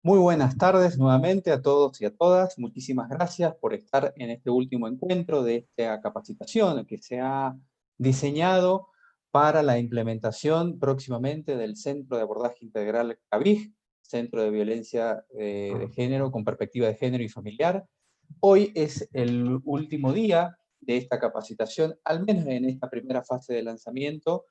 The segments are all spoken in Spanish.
Muy buenas tardes nuevamente a todos y a todas. Muchísimas gracias por estar en este último encuentro de esta capacitación que se ha diseñado para la implementación próximamente del Centro de Abordaje Integral CAVIG, Centro de Violencia de Género con Perspectiva de Género y Familiar. Hoy es el último día de esta capacitación, al menos en esta primera fase de lanzamiento,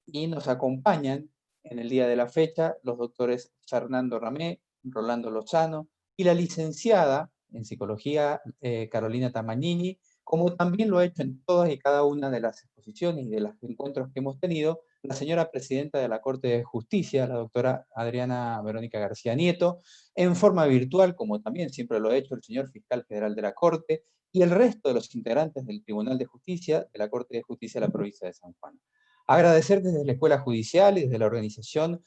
y nos acompañan en el día de la fecha los doctores Fernando Ramé, Rolando Lozano, y la licenciada en Psicología Carolina Tamagnini, como también lo ha hecho en todas y cada una de las exposiciones y de los encuentros que hemos tenido, la señora presidenta de la Corte de Justicia, la doctora Adriana Verónica García Nieto, en forma virtual, como también siempre lo ha hecho el señor fiscal general de la Corte, y el resto de los integrantes del Tribunal de Justicia, de la Corte de Justicia de la provincia de San Juan. Agradecer desde la Escuela Judicial y desde la organización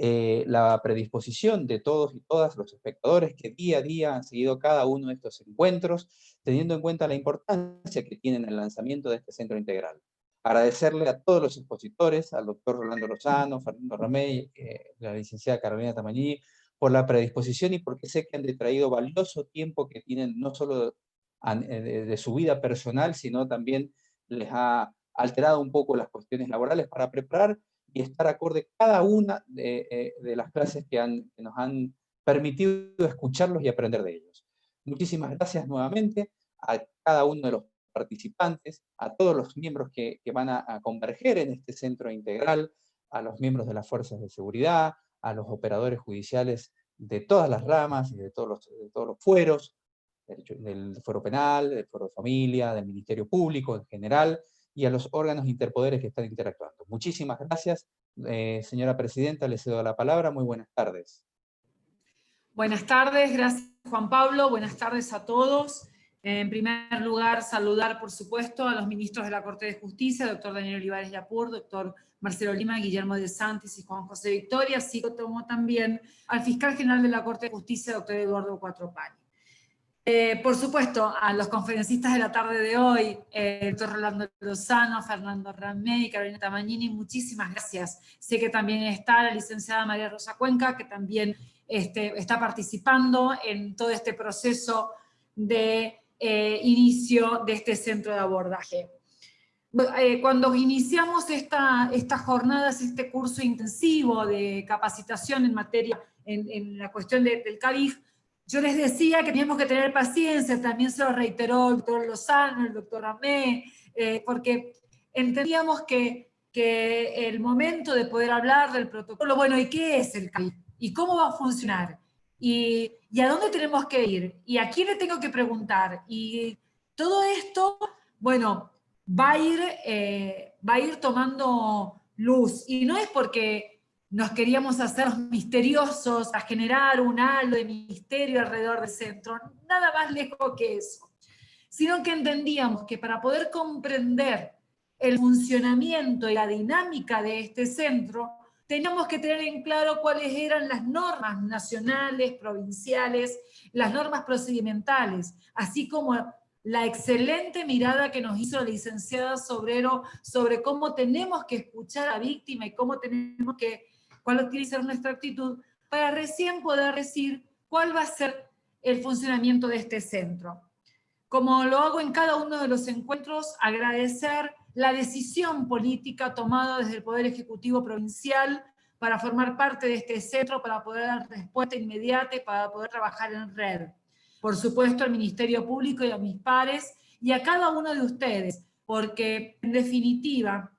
la predisposición de todos y todas los espectadores que día a día han seguido cada uno de estos encuentros, teniendo en cuenta la importancia que tienen el lanzamiento de este centro integral. Agradecerle a todos los expositores, al doctor Rolando Lozano, Fernando Ramey, la licenciada Carolina Tamagnini, por la predisposición y porque sé que han detraído valioso tiempo que tienen no solo de su vida personal, sino también les ha alterado un poco las cuestiones laborales para preparar y estar acorde cada una de las clases que nos han permitido escucharlos y aprender de ellos. Muchísimas gracias nuevamente a cada uno de los participantes, a todos los miembros que van a converger en este centro integral, a los miembros de las fuerzas de seguridad, a los operadores judiciales de todas las ramas y de todos los fueros, del fuero penal, del fuero de familia, del Ministerio Público en general, y a los órganos interpoderes que están interactuando. Muchísimas gracias, señora presidenta, le cedo la palabra. Muy buenas tardes. Buenas tardes, gracias Juan Pablo, buenas tardes a todos. En primer lugar, saludar, por supuesto, a los ministros de la Corte de Justicia, doctor Daniel Olivares Yapur, doctor Marcelo Lima, Guillermo de Santis y Juan José Victoria, así como también al fiscal general de la Corte de Justicia, doctor Eduardo Cuatropani. Por supuesto, a los conferencistas de la tarde de hoy, el doctor Rolando Lozano, Fernando Ramé y Carolina Tamagnini, muchísimas gracias. Sé que también está la licenciada María Rosa Cuenca, que también está participando en todo este proceso de inicio de este centro de abordaje. Cuando iniciamos estas jornadas, este curso intensivo de capacitación en materia, en la cuestión del CAVIG, yo les decía que teníamos que tener paciencia, también se lo reiteró el doctor Lozano, el doctor Ramé, porque entendíamos que el momento de poder hablar del protocolo, bueno, ¿y qué es el CAVIG? ¿Y cómo va a funcionar? ¿Y a dónde tenemos que ir? ¿Y a quién le tengo que preguntar? Y todo esto, bueno, va a ir tomando luz. Y no es porque nos queríamos hacer misteriosos, a generar un halo de misterio alrededor del centro, nada más lejos que eso, sino que entendíamos que para poder comprender el funcionamiento y la dinámica de este centro, teníamos que tener en claro cuáles eran las normas nacionales, provinciales, las normas procedimentales, así como la excelente mirada que nos hizo la licenciada Sobrero sobre cómo tenemos que escuchar a la víctima y cuál tiene que ser nuestra actitud para recién poder decir cuál va a ser el funcionamiento de este centro. Como lo hago en cada uno de los encuentros, agradecer la decisión política tomada desde el Poder Ejecutivo Provincial para formar parte de este centro, para poder dar respuesta inmediata y para poder trabajar en red. Por supuesto, al Ministerio Público y a mis pares, y a cada uno de ustedes, porque en definitiva,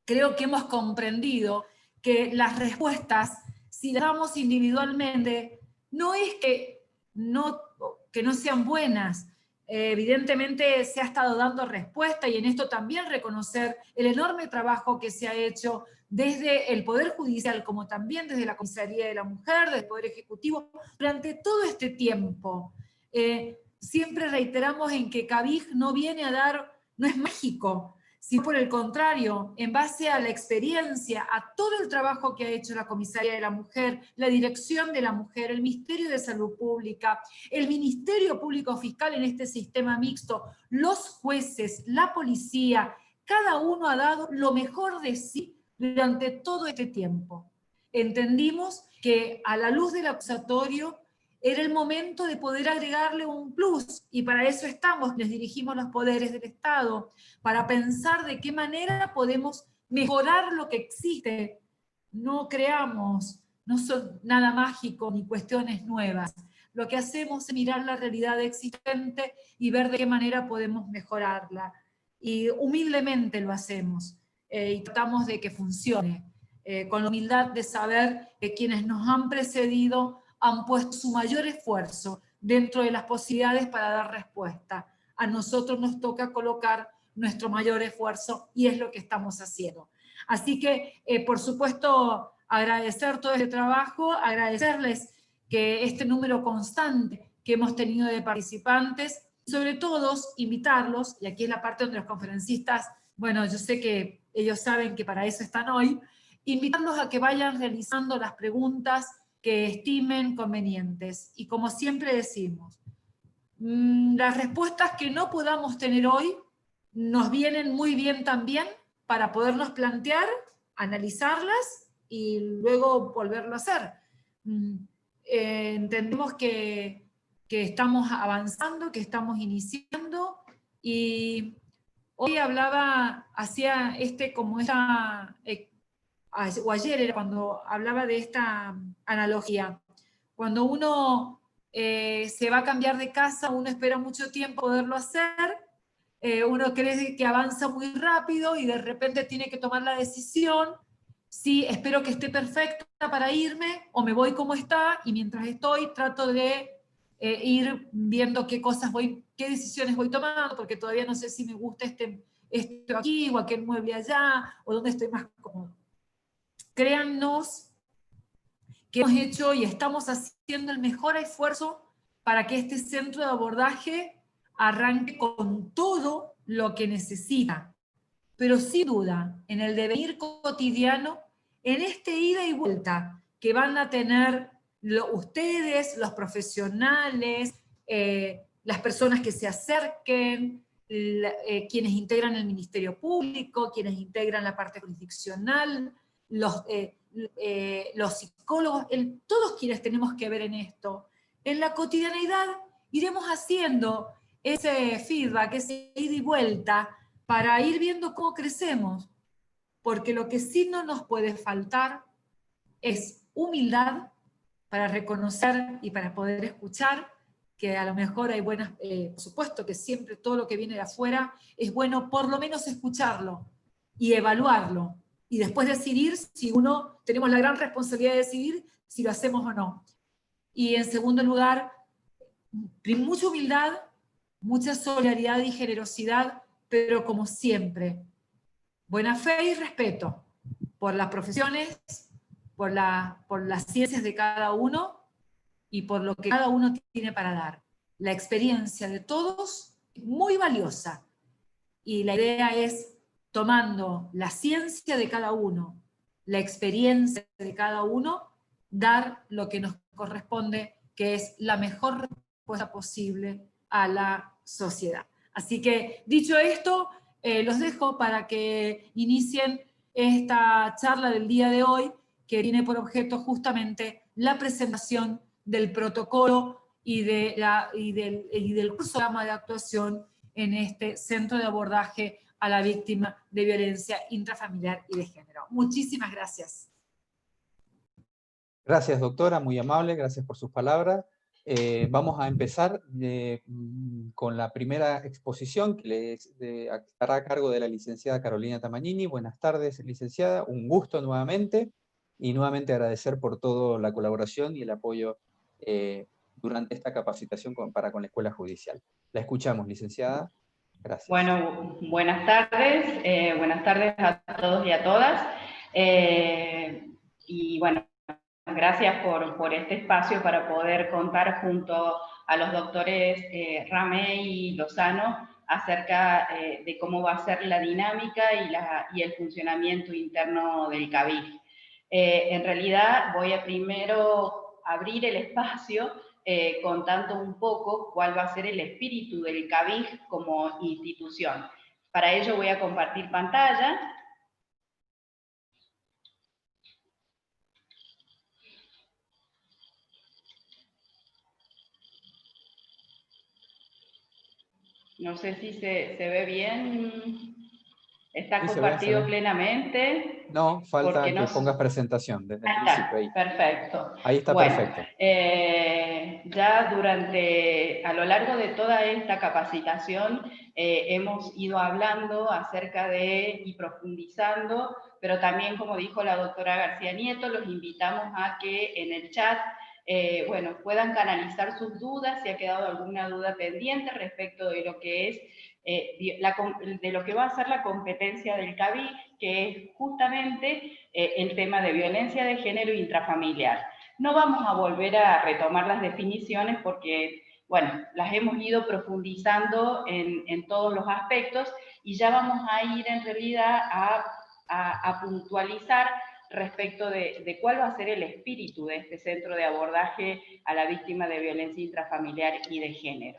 creo que hemos comprendido que las respuestas, si las damos individualmente, no es que no sean buenas. Evidentemente se ha estado dando respuesta y en esto también reconocer el enorme trabajo que se ha hecho desde el Poder Judicial, como también desde la Comisaría de la Mujer, desde el Poder Ejecutivo, durante todo este tiempo. Siempre reiteramos en que CAVIG no viene a dar, no es mágico, sino por el contrario, en base a la experiencia, a todo el trabajo que ha hecho la Comisaría de la Mujer, la Dirección de la Mujer, el Ministerio de Salud Pública, el Ministerio Público Fiscal en este sistema mixto, los jueces, la policía, cada uno ha dado lo mejor de sí durante todo este tiempo. Entendimos que a la luz del acusatorio era el momento de poder agregarle un plus, y para eso estamos, les dirigimos los poderes del Estado, para pensar de qué manera podemos mejorar lo que existe. No creamos, no son nada mágico ni cuestiones nuevas. Lo que hacemos es mirar la realidad existente y ver de qué manera podemos mejorarla. Y humildemente lo hacemos, y tratamos de que funcione, con la humildad de saber que quienes nos han precedido han puesto su mayor esfuerzo dentro de las posibilidades para dar respuesta. A nosotros nos toca colocar nuestro mayor esfuerzo y es lo que estamos haciendo. Así que, por supuesto, agradecer todo este trabajo, agradecerles que este número constante que hemos tenido de participantes, sobre todo invitarlos, y aquí es la parte donde los conferencistas, bueno, yo sé que ellos saben que para eso están hoy, invitarlos a que vayan realizando las preguntas que estimen convenientes. Y como siempre decimos, las respuestas que no podamos tener hoy nos vienen muy bien también para podernos plantear, analizarlas y luego volverlo a hacer. Entendemos que estamos avanzando, que estamos iniciando, y hoy hablaba, hacía o ayer era cuando hablaba de esta analogía. Cuando uno se va a cambiar de casa, uno espera mucho tiempo poderlo hacer, uno cree que avanza muy rápido y de repente tiene que tomar la decisión, si espero que esté perfecta para irme o me voy como está, y mientras estoy trato de ir viendo qué decisiones voy tomando, porque todavía no sé si me gusta esto aquí o aquel mueble allá, o dónde estoy más cómodo. Créannos que hemos hecho y estamos haciendo el mejor esfuerzo para que este centro de abordaje arranque con todo lo que necesita, pero sin duda, en el devenir cotidiano, en este ida y vuelta que van a tener ustedes, los profesionales, las personas que se acerquen, quienes integran el Ministerio Público, quienes integran la parte jurisdiccional, los psicólogos, todos quienes tenemos que ver en esto. En la cotidianidad iremos haciendo ese feedback, ese ida y vuelta, para ir viendo cómo crecemos, porque lo que sí no nos puede faltar es humildad para reconocer y para poder escuchar, que a lo mejor hay buenas, por supuesto que siempre todo lo que viene de afuera es bueno por lo menos escucharlo y evaluarlo, y después decidir si tenemos la gran responsabilidad de decidir si lo hacemos o no. Y en segundo lugar, mucha humildad, mucha solidaridad y generosidad, pero como siempre, buena fe y respeto por las profesiones, por las ciencias de cada uno y por lo que cada uno tiene para dar. La experiencia de todos es muy valiosa, y la idea es, tomando la ciencia de cada uno, la experiencia de cada uno, dar lo que nos corresponde, que es la mejor respuesta posible a la sociedad. Así que, dicho esto, los dejo para que inicien esta charla del día de hoy, que tiene por objeto justamente la presentación del protocolo y del programa de actuación en este centro de abordaje a la víctima de violencia intrafamiliar y de género. Muchísimas gracias. Gracias, doctora, muy amable, gracias por sus palabras. Vamos a empezar con la primera exposición, que estará a cargo de la licenciada Carolina Tamagnini. Buenas tardes, licenciada, un gusto nuevamente, y nuevamente agradecer por toda la colaboración y el apoyo durante esta capacitación para con la Escuela Judicial. La escuchamos, licenciada. Gracias. Bueno, buenas tardes a todos y a todas. Y bueno, gracias por este espacio para poder contar junto a los doctores Ramey y Lozano acerca de cómo va a ser la dinámica y el funcionamiento interno del CABIJ. En realidad voy a primero abrir el espacio contando un poco cuál va a ser el espíritu del CABIJ como institución. Para ello voy a compartir pantalla. No sé si se ve bien. ¿Está Sí, compartido se ve. plenamente? No, falta Porque que no... pongas presentación desde el Ahí principio. está, Ahí, perfecto. ahí está Bueno, perfecto. ya a lo largo de toda esta capacitación, hemos ido hablando acerca de y profundizando, pero también, como dijo la doctora García Nieto, los invitamos a que en el chat bueno, puedan canalizar sus dudas, si ha quedado alguna duda pendiente respecto de lo que es de lo que va a ser la competencia del CABIC, que es justamente el tema de violencia de género intrafamiliar. No vamos a volver a retomar las definiciones porque, bueno, las hemos ido profundizando en todos los aspectos y ya vamos a ir en realidad a puntualizar respecto de cuál va a ser el espíritu de este centro de abordaje a la víctima de violencia intrafamiliar y de género.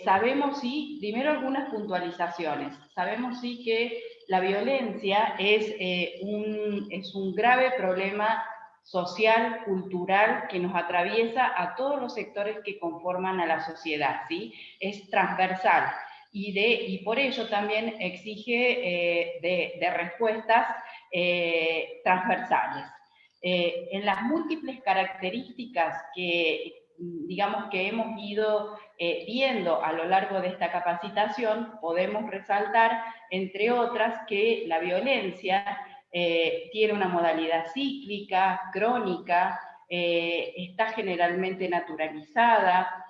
Sabemos sí, primero algunas puntualizaciones, sabemos sí que la violencia es un grave problema social, cultural, que nos atraviesa a todos los sectores que conforman a la sociedad, ¿sí? Es transversal y por ello también exige de respuestas transversales. En las múltiples características digamos que hemos ido viendo a lo largo de esta capacitación, podemos resaltar, entre otras, que la violencia tiene una modalidad cíclica, crónica, está generalmente naturalizada,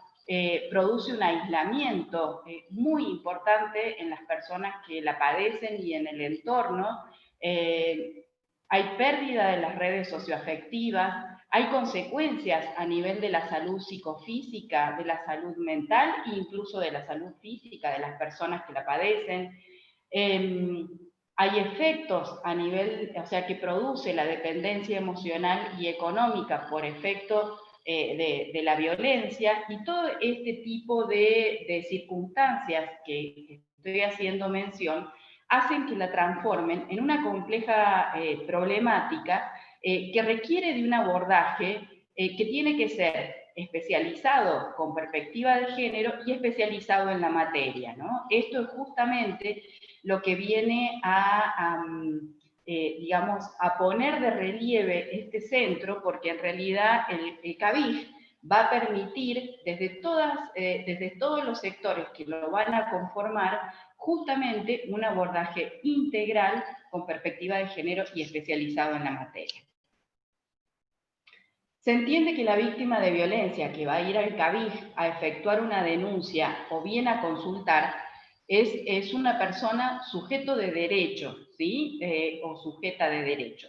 produce un aislamiento muy importante en las personas que la padecen y en el entorno. Hay pérdida de las redes socioafectivas, hay consecuencias a nivel de la salud psicofísica, de la salud mental e incluso de la salud física de las personas que la padecen. Hay efectos a nivel, o sea, que produce la dependencia emocional y económica por efecto de la violencia y todo este tipo de circunstancias que estoy haciendo mención hacen que la transformen en una compleja problemática que requiere de un abordaje que tiene que ser especializado con perspectiva de género y especializado en la materia, ¿no? Esto es justamente lo que viene digamos, a poner de relieve este centro, porque en realidad el CABIF va a permitir desde todos los sectores que lo van a conformar justamente un abordaje integral con perspectiva de género y especializado en la materia. Se entiende que la víctima de violencia que va a ir al CABIF a efectuar una denuncia o bien a consultar es una persona sujeto de derecho, ¿sí? O sujeta de derecho.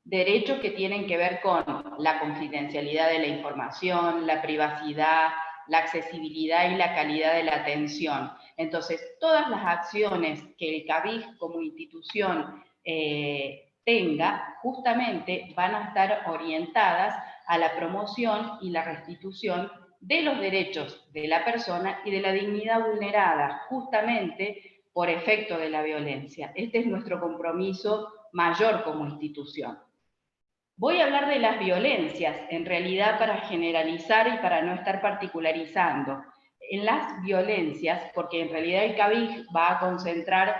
Derechos que tienen que ver con la confidencialidad de la información, la privacidad, la accesibilidad y la calidad de la atención. Entonces, todas las acciones que el CABIF como institución tenga, justamente van a estar orientadas a la promoción y la restitución de los derechos de la persona y de la dignidad vulnerada, justamente por efecto de la violencia. Este es nuestro compromiso mayor como institución. Voy a hablar de las violencias, en realidad para generalizar y para no estar particularizando. En las violencias, porque en realidad el CABIF va a concentrar,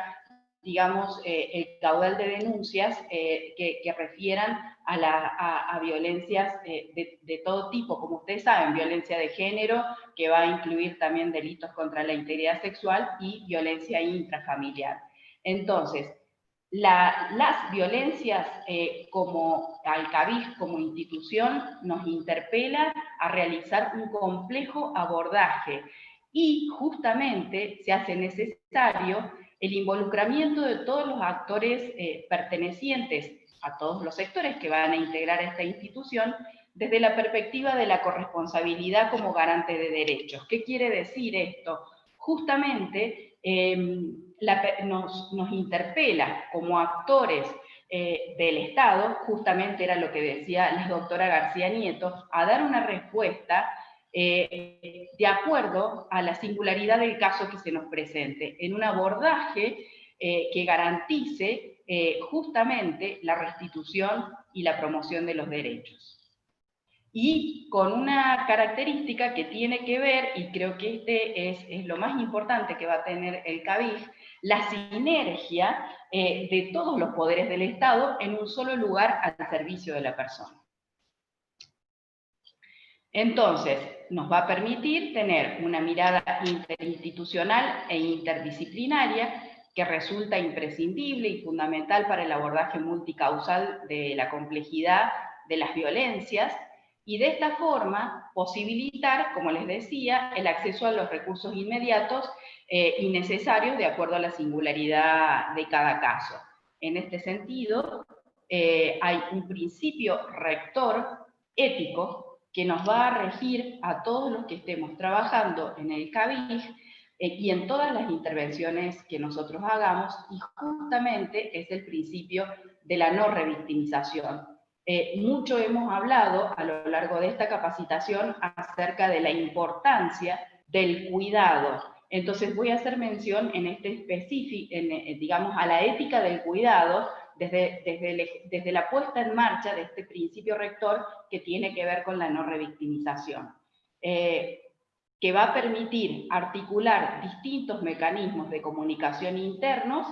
digamos, el caudal de denuncias que refieran a violencias de todo tipo, como ustedes saben, violencia de género, que va a incluir también delitos contra la integridad sexual y violencia intrafamiliar. Entonces, las violencias como al CABIF, como institución, nos interpela a realizar un complejo abordaje y justamente se hace necesario el involucramiento de todos los actores pertenecientes a todos los sectores que van a integrar esta institución desde la perspectiva de la corresponsabilidad como garante de derechos. ¿Qué quiere decir esto? Justamente nos interpela como actores del Estado, justamente era lo que decía la doctora García Nieto, a dar una respuesta de acuerdo a la singularidad del caso que se nos presente, en un abordaje que garantice justamente la restitución y la promoción de los derechos. y con una característica que tiene que ver, y creo que este es lo más importante que va a tener el CABIJ, la sinergia de todos los poderes del Estado en un solo lugar al servicio de la persona. Entonces, nos va a permitir tener una mirada interinstitucional e interdisciplinaria que resulta imprescindible y fundamental para el abordaje multicausal de la complejidad de las violencias, y de esta forma posibilitar, como les decía, el acceso a los recursos inmediatos y necesarios de acuerdo a la singularidad de cada caso. En este sentido, hay un principio rector ético que nos va a regir a todos los que estemos trabajando en el CABIJ y en todas las intervenciones que nosotros hagamos, y justamente es el principio de la no revictimización. Mucho hemos hablado a lo largo de esta capacitación acerca de la importancia del cuidado. Entonces voy a hacer mención en este específico, digamos, a la ética del cuidado, desde la puesta en marcha de este principio rector que tiene que ver con la no revictimización, que va a permitir articular distintos mecanismos de comunicación internos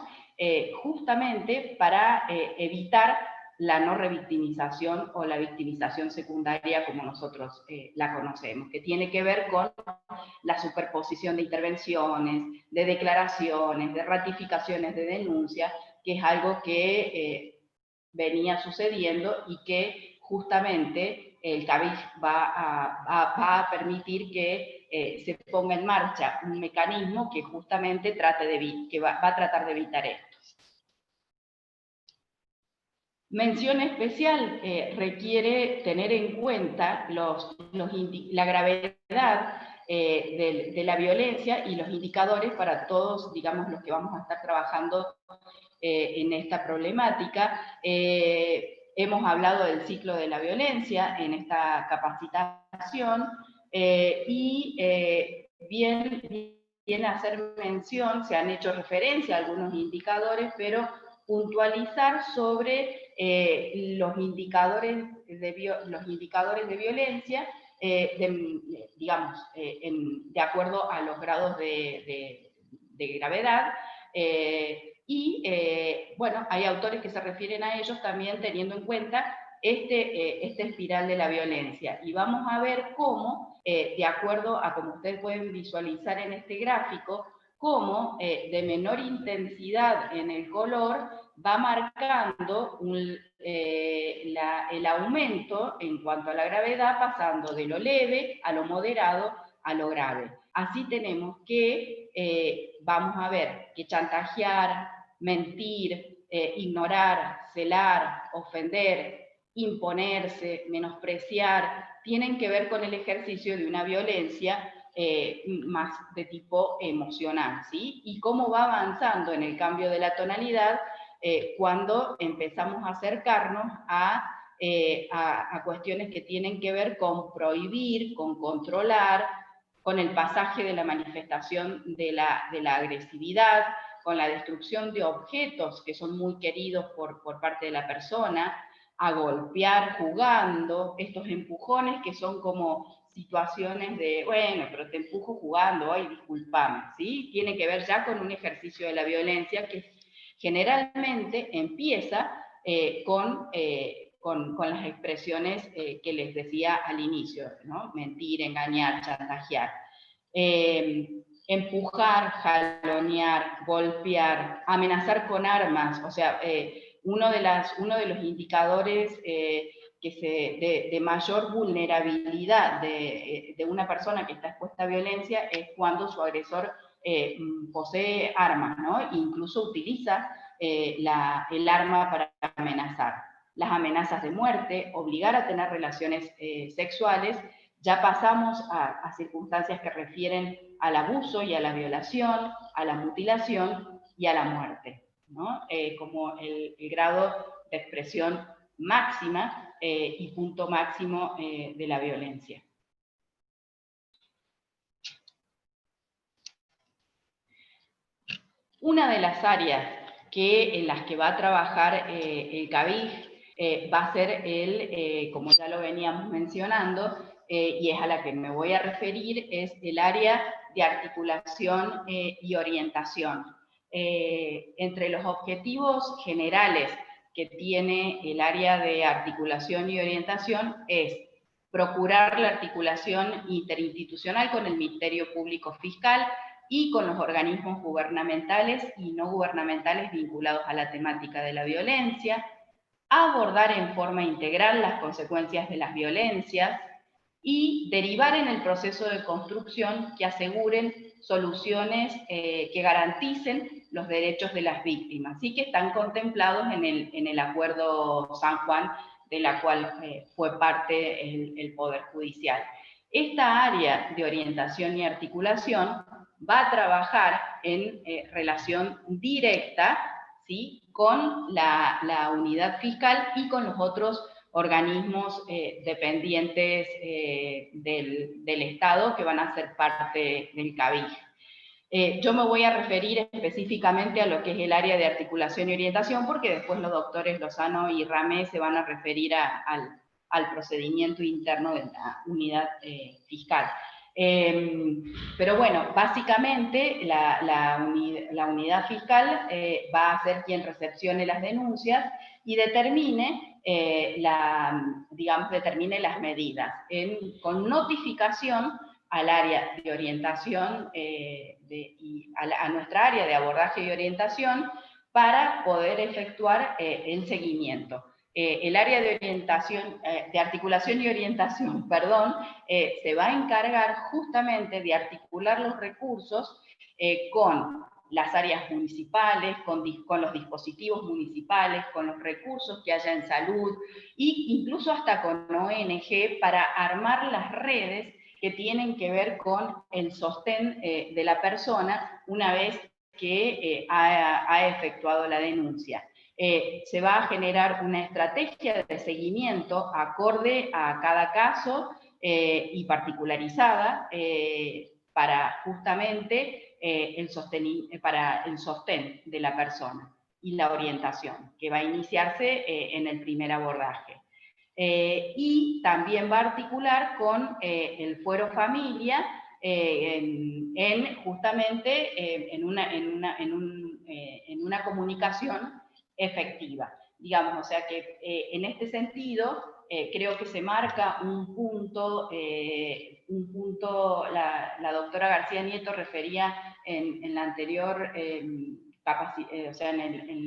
justamente para evitar la no revictimización o la victimización secundaria como nosotros la conocemos, que tiene que ver con la superposición de intervenciones, de declaraciones, de ratificaciones de denuncias, que es algo que venía sucediendo y que justamente el CABIJ va a permitir que se ponga en marcha un mecanismo que justamente va a tratar de evitar esto. Mención especial requiere tener en cuenta la gravedad de la violencia y los indicadores para todos, digamos, los que vamos a estar trabajando en esta problemática. Hemos hablado del ciclo de la violencia en esta capacitación y bien hacer mención, se han hecho referencia a algunos indicadores, pero puntualizar sobre los indicadores de violencia, digamos, de acuerdo a los grados de gravedad, bueno, hay autores que se refieren a ellos también teniendo en cuenta esta espiral de la violencia. Y vamos a ver cómo, de acuerdo a como ustedes pueden visualizar en este gráfico, cómo de menor intensidad en el color va marcando el aumento en cuanto a la gravedad, pasando de lo leve a lo moderado a lo grave. Así tenemos que, vamos a ver, que chantajear, mentir, ignorar, celar, ofender, imponerse, menospreciar, tienen que ver con el ejercicio de una violencia más de tipo emocional, ¿sí? Y cómo va avanzando en el cambio de la tonalidad cuando empezamos a acercarnos a cuestiones que tienen que ver con prohibir, con controlar, con el pasaje de la manifestación de la agresividad, con la destrucción de objetos que son muy queridos por parte de la persona, a golpear jugando, estos empujones que son como situaciones de, bueno, pero te empujo jugando, ay, discúlpame, ¿sí? Tiene que ver ya con un ejercicio de la violencia que generalmente empieza con las expresiones que les decía al inicio, ¿no? Mentir, engañar, chantajear. Empujar, jalonear, golpear, amenazar con armas, o sea, uno de los indicadores de mayor vulnerabilidad de una persona que está expuesta a violencia es cuando su agresor posee armas, ¿no? Incluso utiliza el arma para amenazar. Las amenazas de muerte, obligar a tener relaciones sexuales, ya pasamos a circunstancias que refieren al abuso y a la violación, a la mutilación y a la muerte, ¿no? Como el grado de expresión máxima y punto máximo de la violencia. Una de las áreas en las que va a trabajar el CABIJ va a ser como ya lo veníamos mencionando, y es a la que me voy a referir, es el área de articulación y orientación. Entre los objetivos generales que tiene el área de articulación y orientación es procurar la articulación interinstitucional con el Ministerio Público Fiscal y con los organismos gubernamentales y no gubernamentales vinculados a la temática de la violencia, abordar en forma integral las consecuencias de las violencias y derivar en el proceso de construcción que aseguren soluciones que garanticen los derechos de las víctimas y que están contemplados en el Acuerdo San Juan, de la cual fue parte el Poder Judicial. Esta área de orientación y articulación va a trabajar en relación directa, ¿sí?, con la unidad fiscal y con los otros organismos dependientes del Estado que van a ser parte del CABIJ. Yo me voy a referir específicamente a lo que es el área de articulación y orientación, porque después los doctores Lozano y Ramé se van a referir al procedimiento interno de la unidad fiscal. Pero bueno, básicamente la unidad fiscal va a ser quien recepcione las denuncias y determine, determine las medidas, con notificación al área de orientación, a nuestra área de abordaje y orientación, para poder efectuar el seguimiento. El área de orientación, de articulación y orientación, perdón, se va a encargar justamente de articular los recursos con las áreas municipales, con los dispositivos municipales, con los recursos que haya en salud, e incluso hasta con ONG, para armar las redes que tienen que ver con el sostén de la persona una vez que ha efectuado la denuncia. Se va a generar una estrategia de seguimiento acorde a cada caso y particularizada para justamente el sostén de la persona y la orientación, que va a iniciarse en el primer abordaje. Y también va a articular con el Fuero Familia justamente en una comunicación efectiva, digamos. O sea que en este sentido creo que se marca un punto, la doctora García Nieto refería en la anterior en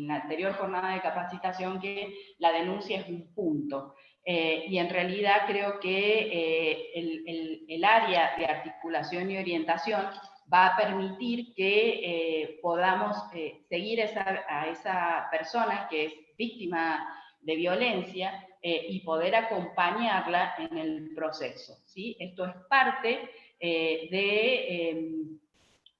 la anterior jornada de capacitación, que la denuncia es un punto. Y en realidad creo que el área de articulación y orientación va a permitir que podamos seguir a esa persona que es víctima de violencia y poder acompañarla en el proceso, ¿sí? Esto es parte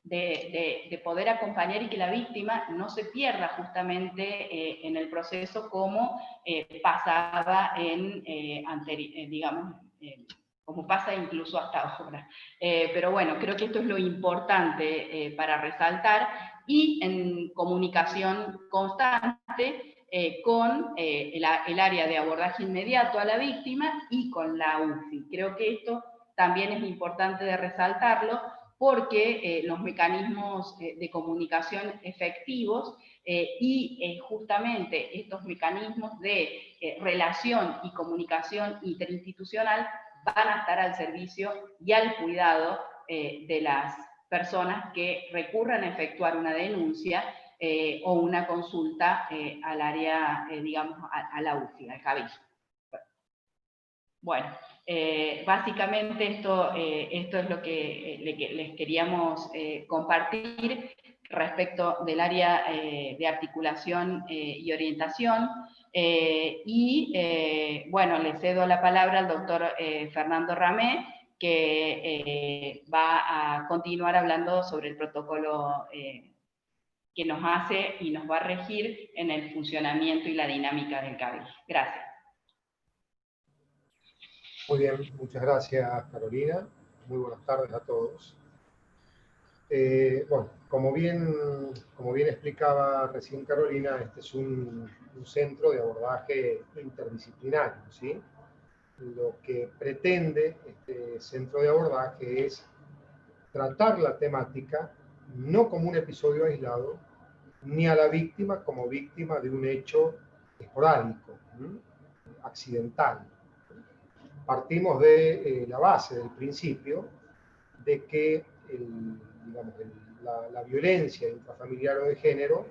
de poder acompañar y que la víctima no se pierda justamente en el proceso como pasaba como pasa incluso hasta ahora. Pero bueno, creo que esto es lo importante para resaltar, y en comunicación constante con el área de abordaje inmediato a la víctima y con la UFI. Creo que esto también es importante de resaltarlo, porque los mecanismos de comunicación efectivos y justamente estos mecanismos de relación y comunicación interinstitucional van a estar al servicio y al cuidado de las personas que recurran a efectuar una denuncia o una consulta al área, digamos, a la UFI, al CABIJ. Bueno, básicamente esto es lo que les queríamos compartir respecto del área de articulación y orientación. Bueno, le cedo la palabra al doctor Fernando Ramé, que va a continuar hablando sobre el protocolo que nos hace y nos va a regir en el funcionamiento y la dinámica del CABIJ. Gracias. Muy bien, muchas gracias, Carolina. Muy buenas tardes a todos. Bueno, como bien explicaba recién Carolina, este es un centro de abordaje interdisciplinario, ¿sí? Lo que pretende este centro de abordaje es tratar la temática no como un episodio aislado, ni a la víctima como víctima de un hecho esporádico, accidental. Partimos de la base, del principio, de que la violencia intrafamiliar o de género,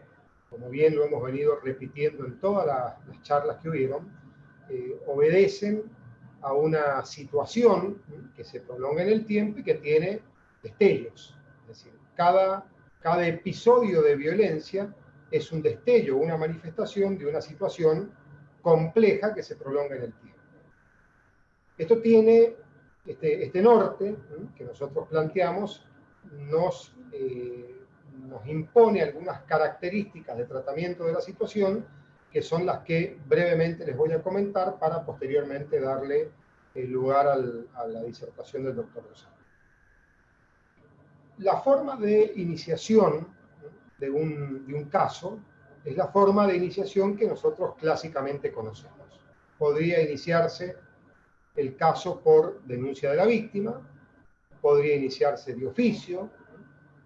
como bien lo hemos venido repitiendo en todas las charlas que hubieron, obedecen a una situación que se prolonga en el tiempo y que tiene destellos. Es decir, cada episodio de violencia es un destello, una manifestación de una situación compleja que se prolonga en el tiempo. Esto tiene, este norte que nosotros planteamos, nos impone algunas características de tratamiento de la situación, que son las que brevemente les voy a comentar para posteriormente darle lugar a la disertación del doctor Lozano. La forma de iniciación de un caso es la forma de iniciación que nosotros clásicamente conocemos. Podría iniciarse el caso por denuncia de la víctima, podría iniciarse de oficio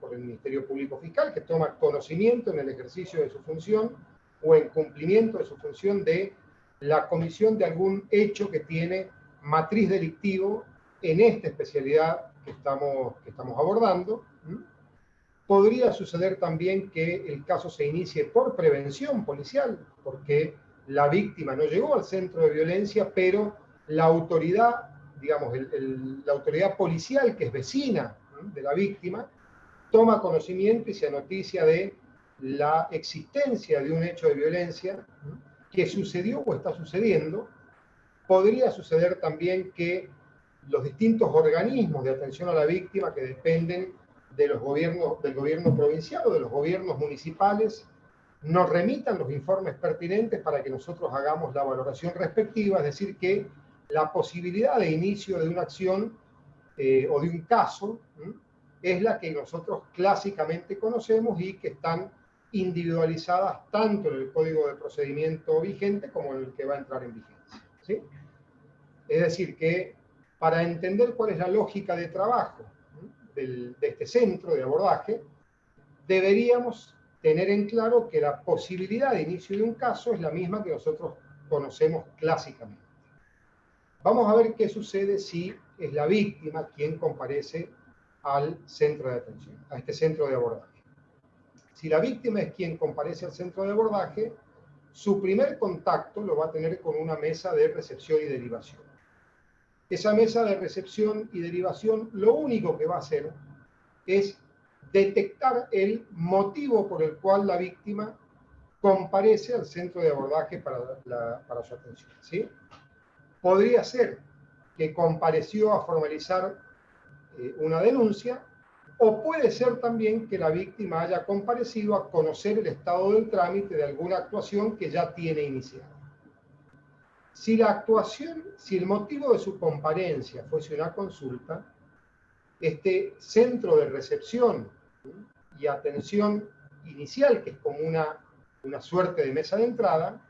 por el Ministerio Público Fiscal, que toma conocimiento en el ejercicio de su función o en cumplimiento de su función de la comisión de algún hecho que tiene matriz delictivo en esta especialidad que estamos abordando. Podría suceder también que el caso se inicie por prevención policial, porque la víctima no llegó al centro de violencia, pero la autoridad, digamos, la autoridad policial, que es vecina de la víctima, toma conocimiento y se noticia de la existencia de un hecho de violencia que sucedió o está sucediendo. Podría suceder también que los distintos organismos de atención a la víctima que dependen de los gobiernos, del gobierno provincial o de los gobiernos municipales, nos remitan los informes pertinentes para que nosotros hagamos la valoración respectiva, es decir, que la posibilidad de inicio de una acción o de un caso es la que nosotros clásicamente conocemos y que están individualizadas tanto en el Código de Procedimiento vigente como en el que va a entrar en vigencia, ¿sí? Es decir, que para entender cuál es la lógica de trabajo de este centro de abordaje, deberíamos tener en claro que la posibilidad de inicio de un caso es la misma que nosotros conocemos clásicamente. Vamos a ver qué sucede si es la víctima quien comparece al centro de atención, a este centro de abordaje. Si la víctima es quien comparece al centro de abordaje, su primer contacto lo va a tener con una mesa de recepción y derivación. Esa mesa de recepción y derivación lo único que va a hacer es detectar el motivo por el cual la víctima comparece al centro de abordaje para su atención, ¿sí? Podría ser que compareció a formalizar una denuncia, o puede ser también que la víctima haya comparecido a conocer el estado del trámite de alguna actuación que ya tiene iniciada. Si el motivo de su comparencia fuese una consulta, este centro de recepción y atención inicial, que es como una suerte de mesa de entrada,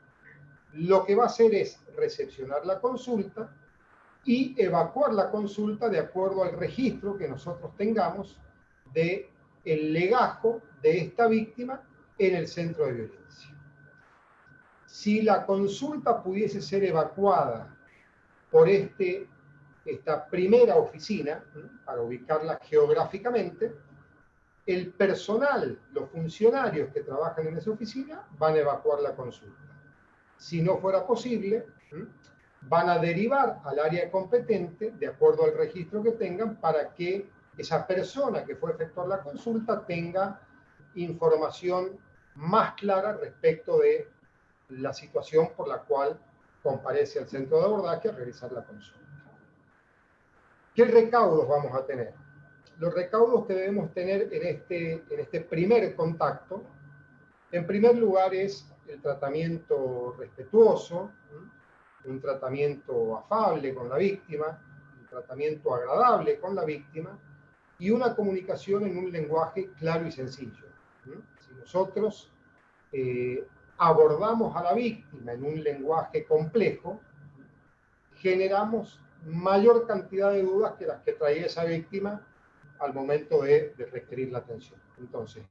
lo que va a hacer es recepcionar la consulta y evacuar la consulta de acuerdo al registro que nosotros tengamos del legajo de esta víctima en el centro de violencia. Si la consulta pudiese ser evacuada por esta primera oficina, para ubicarla geográficamente, el personal, los funcionarios que trabajan en esa oficina van a evacuar la consulta. Si no fuera posible, van a derivar al área competente, de acuerdo al registro que tengan, para que esa persona que fue a efectuar la consulta tenga información más clara respecto de la situación por la cual comparece al centro de abordaje a realizar la consulta. ¿Qué recaudos vamos a tener? Los recaudos que debemos tener en este primer contacto, en primer lugar, es el tratamiento respetuoso, un tratamiento afable con la víctima, un tratamiento agradable con la víctima, y una comunicación en un lenguaje claro y sencillo. Si nosotros abordamos a la víctima en un lenguaje complejo, generamos mayor cantidad de dudas que las que traía esa víctima al momento de requerir la atención. Entonces,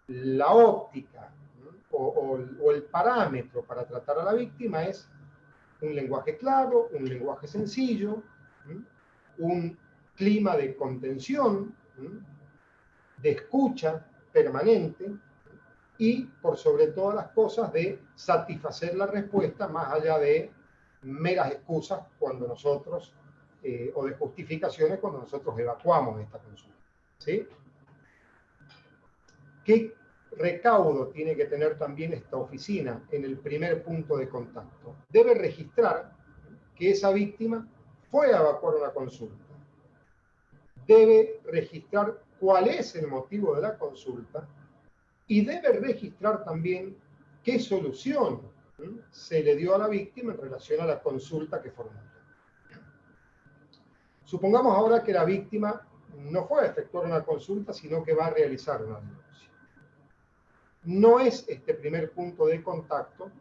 la óptica, ¿no? o el parámetro para tratar a la víctima es un lenguaje claro, un lenguaje sencillo, ¿no? Un clima de contención, ¿no? De escucha permanente y, por sobre todas las cosas, de satisfacer la respuesta más allá de meras excusas cuando nosotros, o de justificaciones cuando nosotros evacuamos esta consulta. ¿Sí? ¿Qué recaudo tiene que tener también esta oficina en el primer punto de contacto? Debe registrar que esa víctima fue a evacuar una consulta. Debe registrar cuál es el motivo de la consulta y debe registrar también qué solución se le dio a la víctima en relación a la consulta que formuló. Supongamos ahora que la víctima no fue a efectuar una consulta, sino que va a realizar una denuncia. No es este primer punto de contacto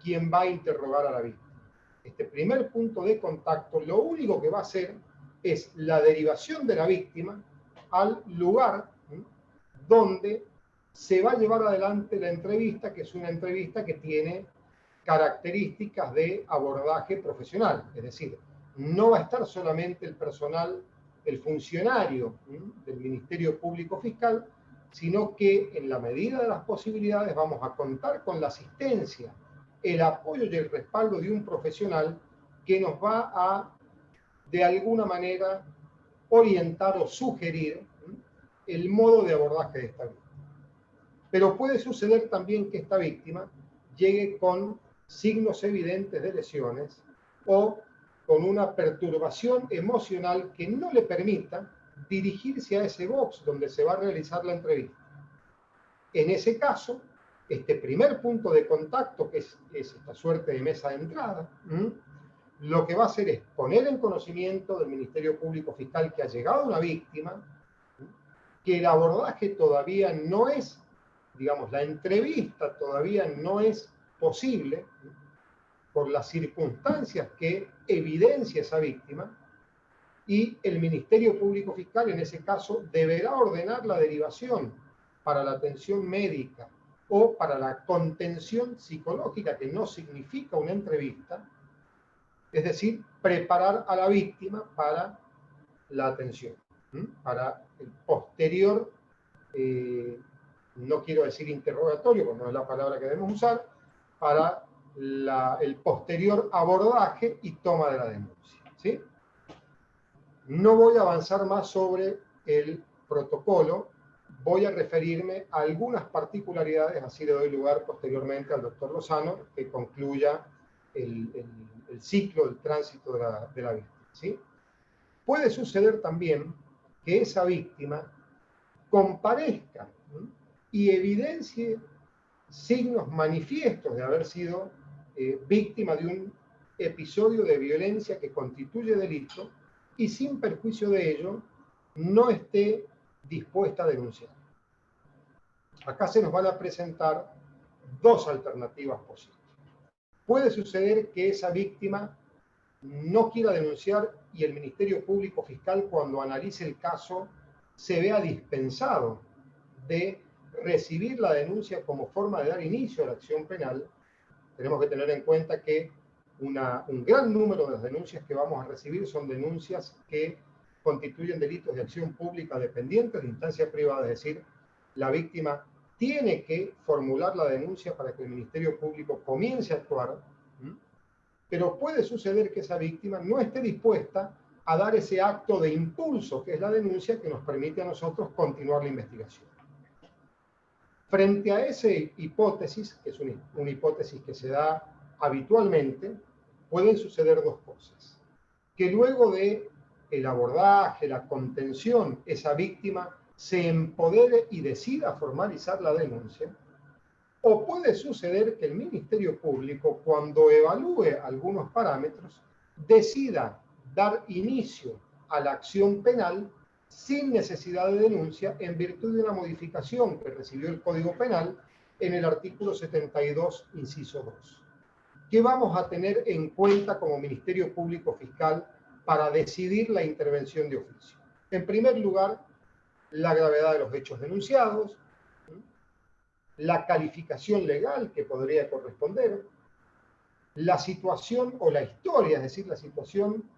quien va a interrogar a la víctima. Este primer punto de contacto lo único que va a hacer es la derivación de la víctima al lugar donde se va a llevar adelante la entrevista, que es una entrevista que tiene características de abordaje profesional. Es decir, no va a estar solamente el personal, el funcionario del Ministerio Público Fiscal, sino que en la medida de las posibilidades vamos a contar con la asistencia, el apoyo y el respaldo de un profesional que nos va a, de alguna manera, orientar o sugerir el modo de abordaje de esta víctima. Pero puede suceder también que esta víctima llegue con signos evidentes de lesiones o con una perturbación emocional que no le permita dirigirse a ese box donde se va a realizar la entrevista. En ese caso, este primer punto de contacto, que es esta suerte de mesa de entrada, lo que va a hacer es poner en conocimiento del Ministerio Público Fiscal que ha llegado una víctima, que el abordaje todavía no es, digamos, la entrevista todavía no es posible por las circunstancias que evidencia esa víctima, y el Ministerio Público Fiscal en ese caso deberá ordenar la derivación para la atención médica o para la contención psicológica, que no significa una entrevista, es decir, preparar a la víctima para la atención, para el posterior, no quiero decir interrogatorio, porque no es la palabra que debemos usar, para el posterior abordaje y toma de la denuncia. ¿Sí? No voy a avanzar más sobre el protocolo, voy a referirme a algunas particularidades, así le doy lugar posteriormente al doctor Lozano, que concluya el ciclo del tránsito de la víctima. ¿Sí? Puede suceder también que esa víctima comparezca y evidencie signos manifiestos de haber sido víctima de un episodio de violencia que constituye delito y sin perjuicio de ello no esté dispuesta a denunciar. Acá se nos van a presentar dos alternativas posibles. Puede suceder que esa víctima no quiera denunciar y el Ministerio Público Fiscal, cuando analice el caso, se vea dispensado de recibir la denuncia como forma de dar inicio a la acción penal. Tenemos que tener en cuenta que un gran número de las denuncias que vamos a recibir son denuncias que constituyen delitos de acción pública dependientes de instancia privada, es decir, la víctima tiene que formular la denuncia para que el Ministerio Público comience a actuar, pero puede suceder que esa víctima no esté dispuesta a dar ese acto de impulso, que es la denuncia, que nos permite a nosotros continuar la investigación. Frente a esa hipótesis, que es una hipótesis que se da habitualmente, pueden suceder dos cosas. Que luego de el abordaje, la contención, esa víctima se empodere y decida formalizar la denuncia, o puede suceder que el Ministerio Público, cuando evalúe algunos parámetros, decida dar inicio a la acción penal sin necesidad de denuncia en virtud de una modificación que recibió el Código Penal en el artículo 72, inciso 2. ¿Qué vamos a tener en cuenta como Ministerio Público Fiscal para decidir la intervención de oficio? En primer lugar, la gravedad de los hechos denunciados, la calificación legal que podría corresponder, la situación o la historia, es decir, la situación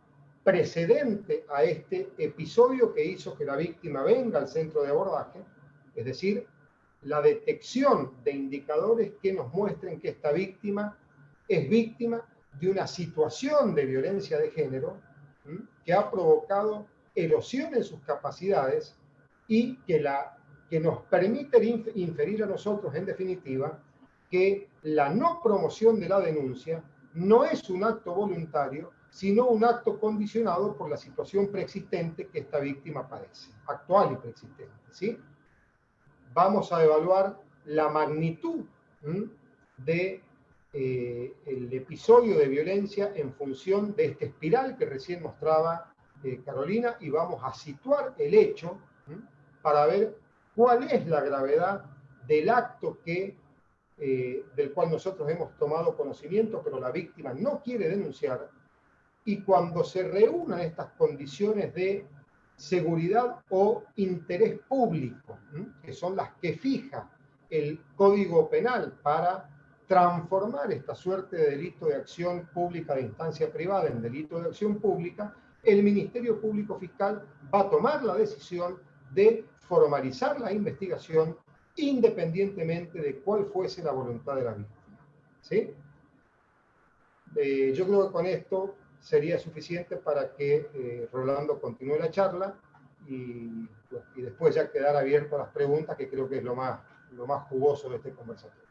precedente a este episodio que hizo que la víctima venga al centro de abordaje, es decir, la detección de indicadores que nos muestren que esta víctima es víctima de una situación de violencia de género que ha provocado erosión en sus capacidades y que nos permite inferir a nosotros, en definitiva, que la no promoción de la denuncia no es un acto voluntario, sino un acto condicionado por la situación preexistente que esta víctima padece, actual y preexistente, ¿sí? Vamos a evaluar la magnitud de el episodio de violencia en función de esta espiral que recién mostraba Carolina, y vamos a situar el hecho para ver cuál es la gravedad del acto del cual nosotros hemos tomado conocimiento, pero la víctima no quiere denunciar, y cuando se reúnan estas condiciones de seguridad o interés público, que son las que fija el Código Penal para transformar esta suerte de delito de acción pública de instancia privada en delito de acción pública, el Ministerio Público Fiscal va a tomar la decisión de formalizar la investigación independientemente de cuál fuese la voluntad de la víctima. ¿Sí? Yo creo que con esto sería suficiente para que Rolando continúe la charla y después ya quedar abierto a las preguntas, que creo que es lo más jugoso de este conversatorio.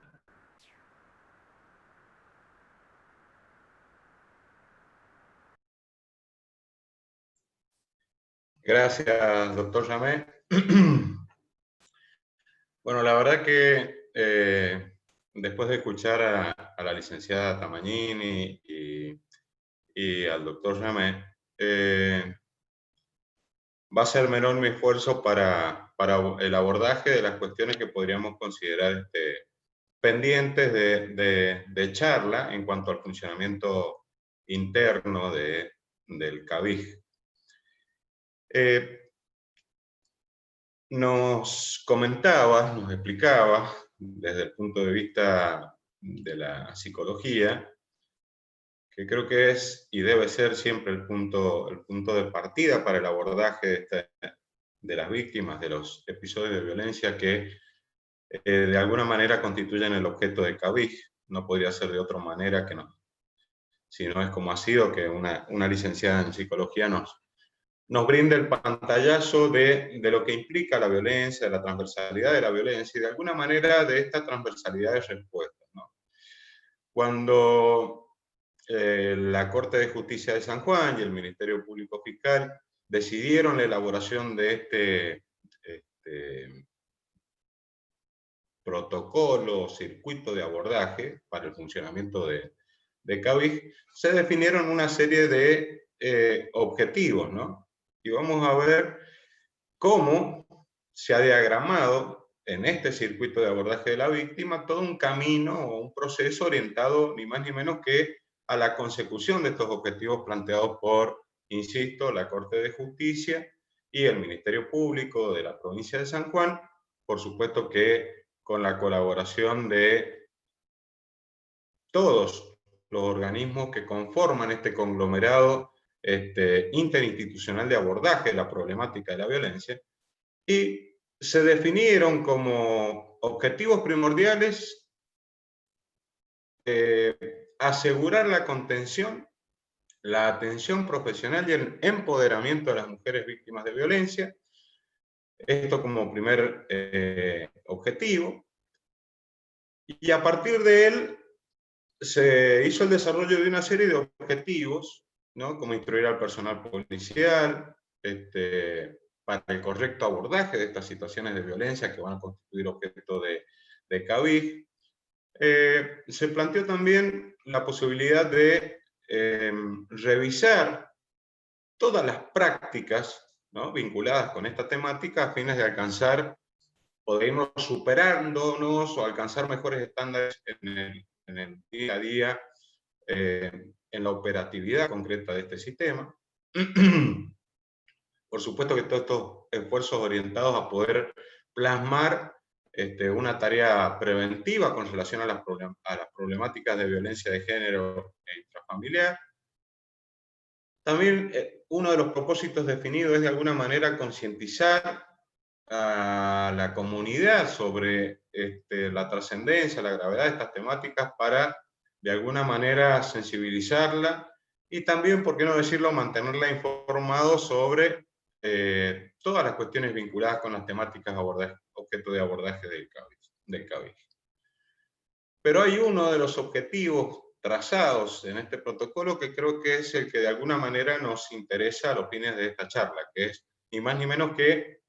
Gracias, doctor Ramé. Bueno, la verdad que después de escuchar a la licenciada Tamagnini y al doctor Ramé, va a ser menor mi esfuerzo para el abordaje de las cuestiones que podríamos considerar pendientes de charla en cuanto al funcionamiento interno del CABIG. Nos comentabas, nos explicabas, desde el punto de vista de la psicología, que creo que es y debe ser siempre el punto de partida para el abordaje de las víctimas de los episodios de violencia que de alguna manera constituyen el objeto de CABIG. No podría ser de otra manera que no. Si no es como ha sido que una licenciada en psicología nos brinda el pantallazo de lo que implica la violencia, de la transversalidad de la violencia y de alguna manera de esta transversalidad de respuesta, ¿no? Cuando la Corte de Justicia de San Juan y el Ministerio Público Fiscal decidieron la elaboración de este protocolo o circuito de abordaje para el funcionamiento de CABIG, se definieron una serie de objetivos, ¿no? Y vamos a ver cómo se ha diagramado en este circuito de abordaje de la víctima todo un camino o un proceso orientado ni más ni menos que a la consecución de estos objetivos planteados por, insisto, la Corte de Justicia y el Ministerio Público de la provincia de San Juan, por supuesto que con la colaboración de todos los organismos que conforman este conglomerado interinstitucional de abordaje de la problemática de la violencia, y se definieron como objetivos primordiales asegurar la contención, la atención profesional y el empoderamiento de las mujeres víctimas de violencia. Esto como primer objetivo. Y a partir de él se hizo el desarrollo de una serie de objetivos, ¿no? Como instruir al personal policial, para el correcto abordaje de estas situaciones de violencia que van a constituir objeto de CABIG. Se planteó también la posibilidad de revisar todas las prácticas ¿no?, vinculadas con esta temática a fines de alcanzar o de irnos superándonos o alcanzar mejores estándares en el día a día, en la operatividad concreta de este sistema. Por supuesto que todos estos esfuerzos orientados a poder plasmar una tarea preventiva con relación a las problemáticas de violencia de género e intrafamiliar. También uno de los propósitos definidos es de alguna manera concientizar a la comunidad sobre la trascendencia, la gravedad de estas temáticas para de alguna manera sensibilizarla y también, por qué no decirlo, mantenerla informado sobre todas las cuestiones vinculadas con las temáticas objeto de abordaje del CABIJ. Pero hay uno de los objetivos trazados en este protocolo que creo que es el que de alguna manera nos interesa a los fines de esta charla, que es ni más ni menos que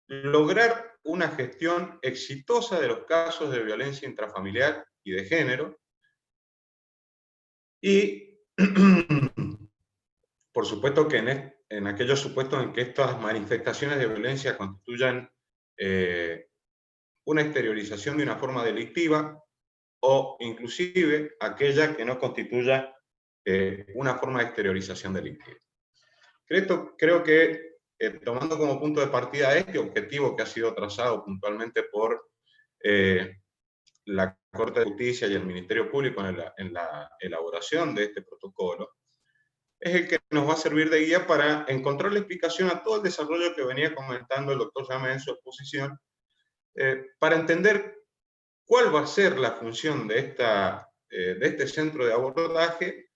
lograr una gestión exitosa de los casos de violencia intrafamiliar y de género y, por supuesto que en aquellos supuestos en que estas manifestaciones de violencia constituyan una exteriorización de una forma delictiva o inclusive aquella que no constituya una forma de exteriorización delictiva. Creo que tomando como punto de partida este objetivo que ha sido trazado puntualmente por la Corte de Justicia y el Ministerio Público en la elaboración de este protocolo, es el que nos va a servir de guía para encontrar la explicación a todo el desarrollo que venía comentando el doctor Ramé en su exposición, para entender cuál va a ser la función de este centro de abordaje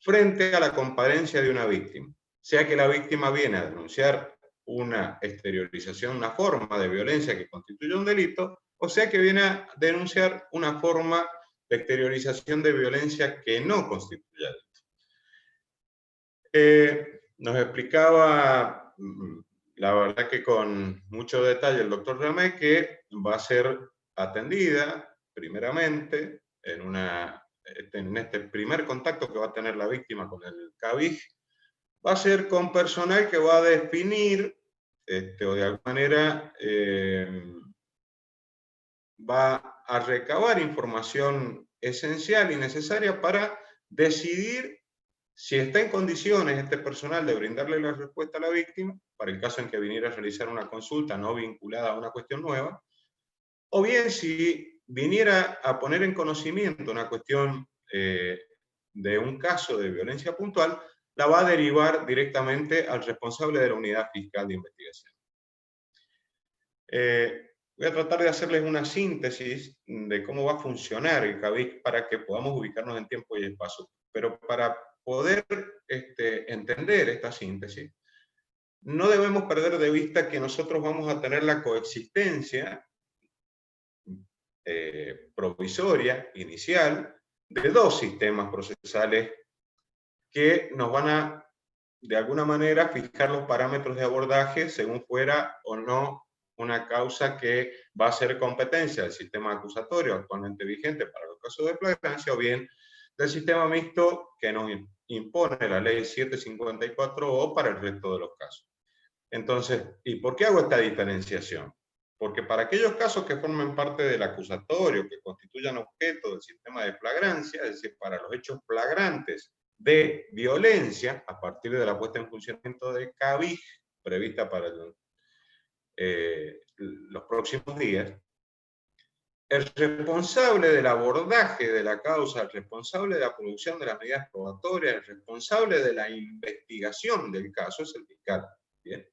frente a la comparencia de una víctima. Sea que la víctima viene a denunciar una exteriorización, una forma de violencia que constituye un delito, o sea que viene a denunciar una forma de exteriorización de violencia que no constituye delito. Nos explicaba, la verdad que con mucho detalle el doctor Ramé, que va a ser atendida primeramente en este primer contacto que va a tener la víctima con el CABIJ, va a ser con personal que va a definir, o de alguna manera va a recabar información esencial y necesaria para decidir si está en condiciones este personal de brindarle la respuesta a la víctima, para el caso en que viniera a realizar una consulta no vinculada a una cuestión nueva, o bien si viniera a poner en conocimiento una cuestión de un caso de violencia puntual, la va a derivar directamente al responsable de la unidad fiscal de investigación. Voy a tratar de hacerles una síntesis de cómo va a funcionar el CABIJ para que podamos ubicarnos en tiempo y espacio. Pero para poder entender esta síntesis, no debemos perder de vista que nosotros vamos a tener la coexistencia provisoria, inicial, de dos sistemas procesales que nos van a, de alguna manera, fijar los parámetros de abordaje según fuera o no una causa que va a ser competencia del sistema acusatorio actualmente vigente para los casos de flagrancia, o bien del sistema mixto que nos impone la ley 754O para el resto de los casos. Entonces, ¿y por qué hago esta diferenciación? Porque para aquellos casos que formen parte del acusatorio, que constituyan objeto del sistema de flagrancia, es decir, para los hechos flagrantes de violencia, a partir de la puesta en funcionamiento de CABIJ, prevista para los próximos días, el responsable del abordaje de la causa, el responsable de la producción de las medidas probatorias, el responsable de la investigación del caso es el fiscal. ¿Bien?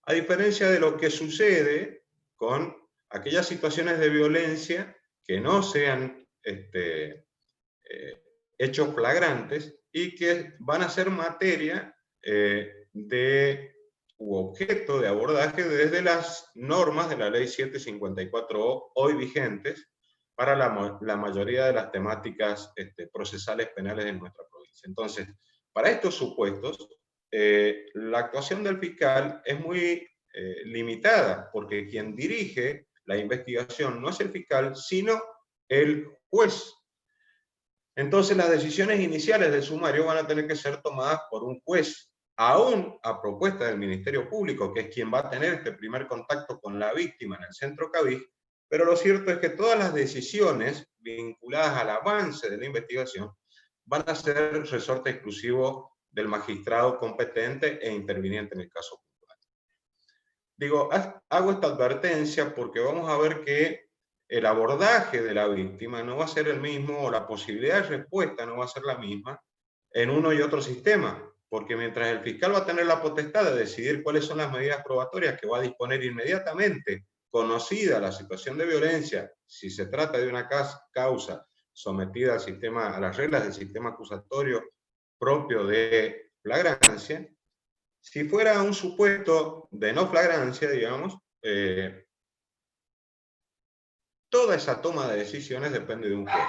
A diferencia de lo que sucede con aquellas situaciones de violencia que no sean hechos flagrantes y que van a ser materia u objeto de abordaje desde las normas de la ley 754O hoy vigentes para la mayoría de las temáticas procesales penales en nuestra provincia. Entonces, para estos supuestos, la actuación del fiscal es muy limitada, porque quien dirige la investigación no es el fiscal, sino el juez. Entonces las decisiones iniciales del sumario van a tener que ser tomadas por un juez, aún a propuesta del Ministerio Público, que es quien va a tener este primer contacto con la víctima en el centro CABIJ, pero lo cierto es que todas las decisiones vinculadas al avance de la investigación van a ser resorte exclusivo del magistrado competente e interviniente en el caso puntual. Digo, hago esta advertencia porque vamos a ver que el abordaje de la víctima no va a ser el mismo, o la posibilidad de respuesta no va a ser la misma en uno y otro sistema, porque mientras el fiscal va a tener la potestad de decidir cuáles son las medidas probatorias que va a disponer inmediatamente, conocida la situación de violencia, si se trata de una causa sometida al sistema, a las reglas del sistema acusatorio propio de flagrancia, si fuera un supuesto de no flagrancia, digamos, toda esa toma de decisiones depende de un juez.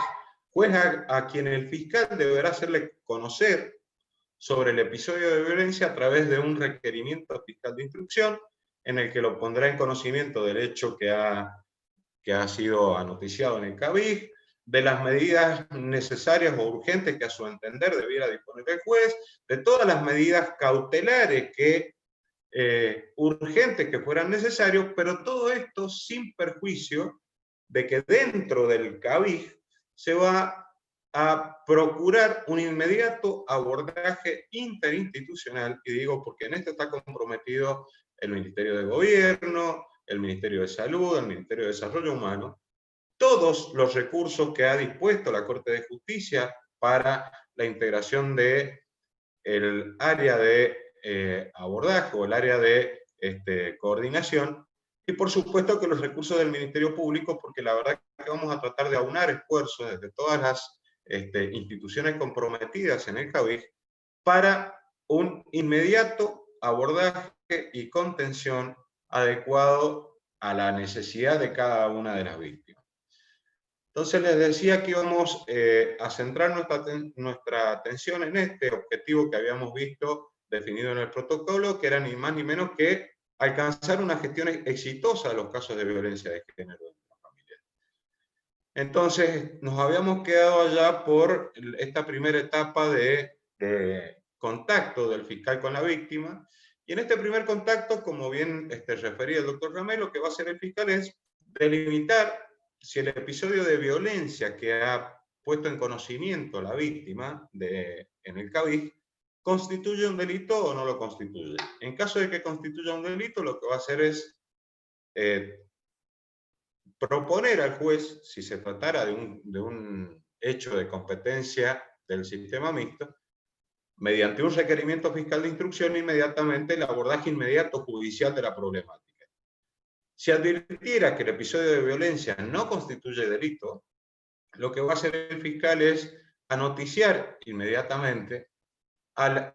Juez a quien el fiscal deberá hacerle conocer sobre el episodio de violencia a través de un requerimiento fiscal de instrucción en el que lo pondrá en conocimiento del hecho que ha sido anoticiado en el CABIJ, de las medidas necesarias o urgentes que a su entender debiera disponer el juez, de todas las medidas cautelares urgentes que fueran necesarios, pero todo esto sin perjuicio de que dentro del CABIJ se va a procurar un inmediato abordaje interinstitucional, y digo porque en esto está comprometido el Ministerio de Gobierno, el Ministerio de Salud, el Ministerio de Desarrollo Humano, todos los recursos que ha dispuesto la Corte de Justicia para la integración del área de abordaje o el área de coordinación, y por supuesto que los recursos del Ministerio Público, porque la verdad es que vamos a tratar de aunar esfuerzos desde todas las instituciones comprometidas en el CABIJ para un inmediato abordaje y contención adecuado a la necesidad de cada una de las víctimas. Entonces les decía que íbamos a centrar nuestra atención en este objetivo que habíamos visto definido en el protocolo, que era ni más ni menos que alcanzar una gestión exitosa de los casos de violencia de género en la familia. Entonces nos habíamos quedado allá por esta primera etapa de contacto del fiscal con la víctima, y en este primer contacto, como bien refería el doctor Ramey, lo que va a hacer el fiscal es delimitar si el episodio de violencia que ha puesto en conocimiento la víctima en el CABIJ constituye un delito o no lo constituye. En caso de que constituya un delito, lo que va a hacer es proponer al juez, si se tratara de un hecho de competencia del sistema mixto, mediante un requerimiento fiscal de instrucción, inmediatamente el abordaje inmediato judicial de la problemática. Si advirtiera que el episodio de violencia no constituye delito, lo que va a hacer el fiscal es anoticiar inmediatamente al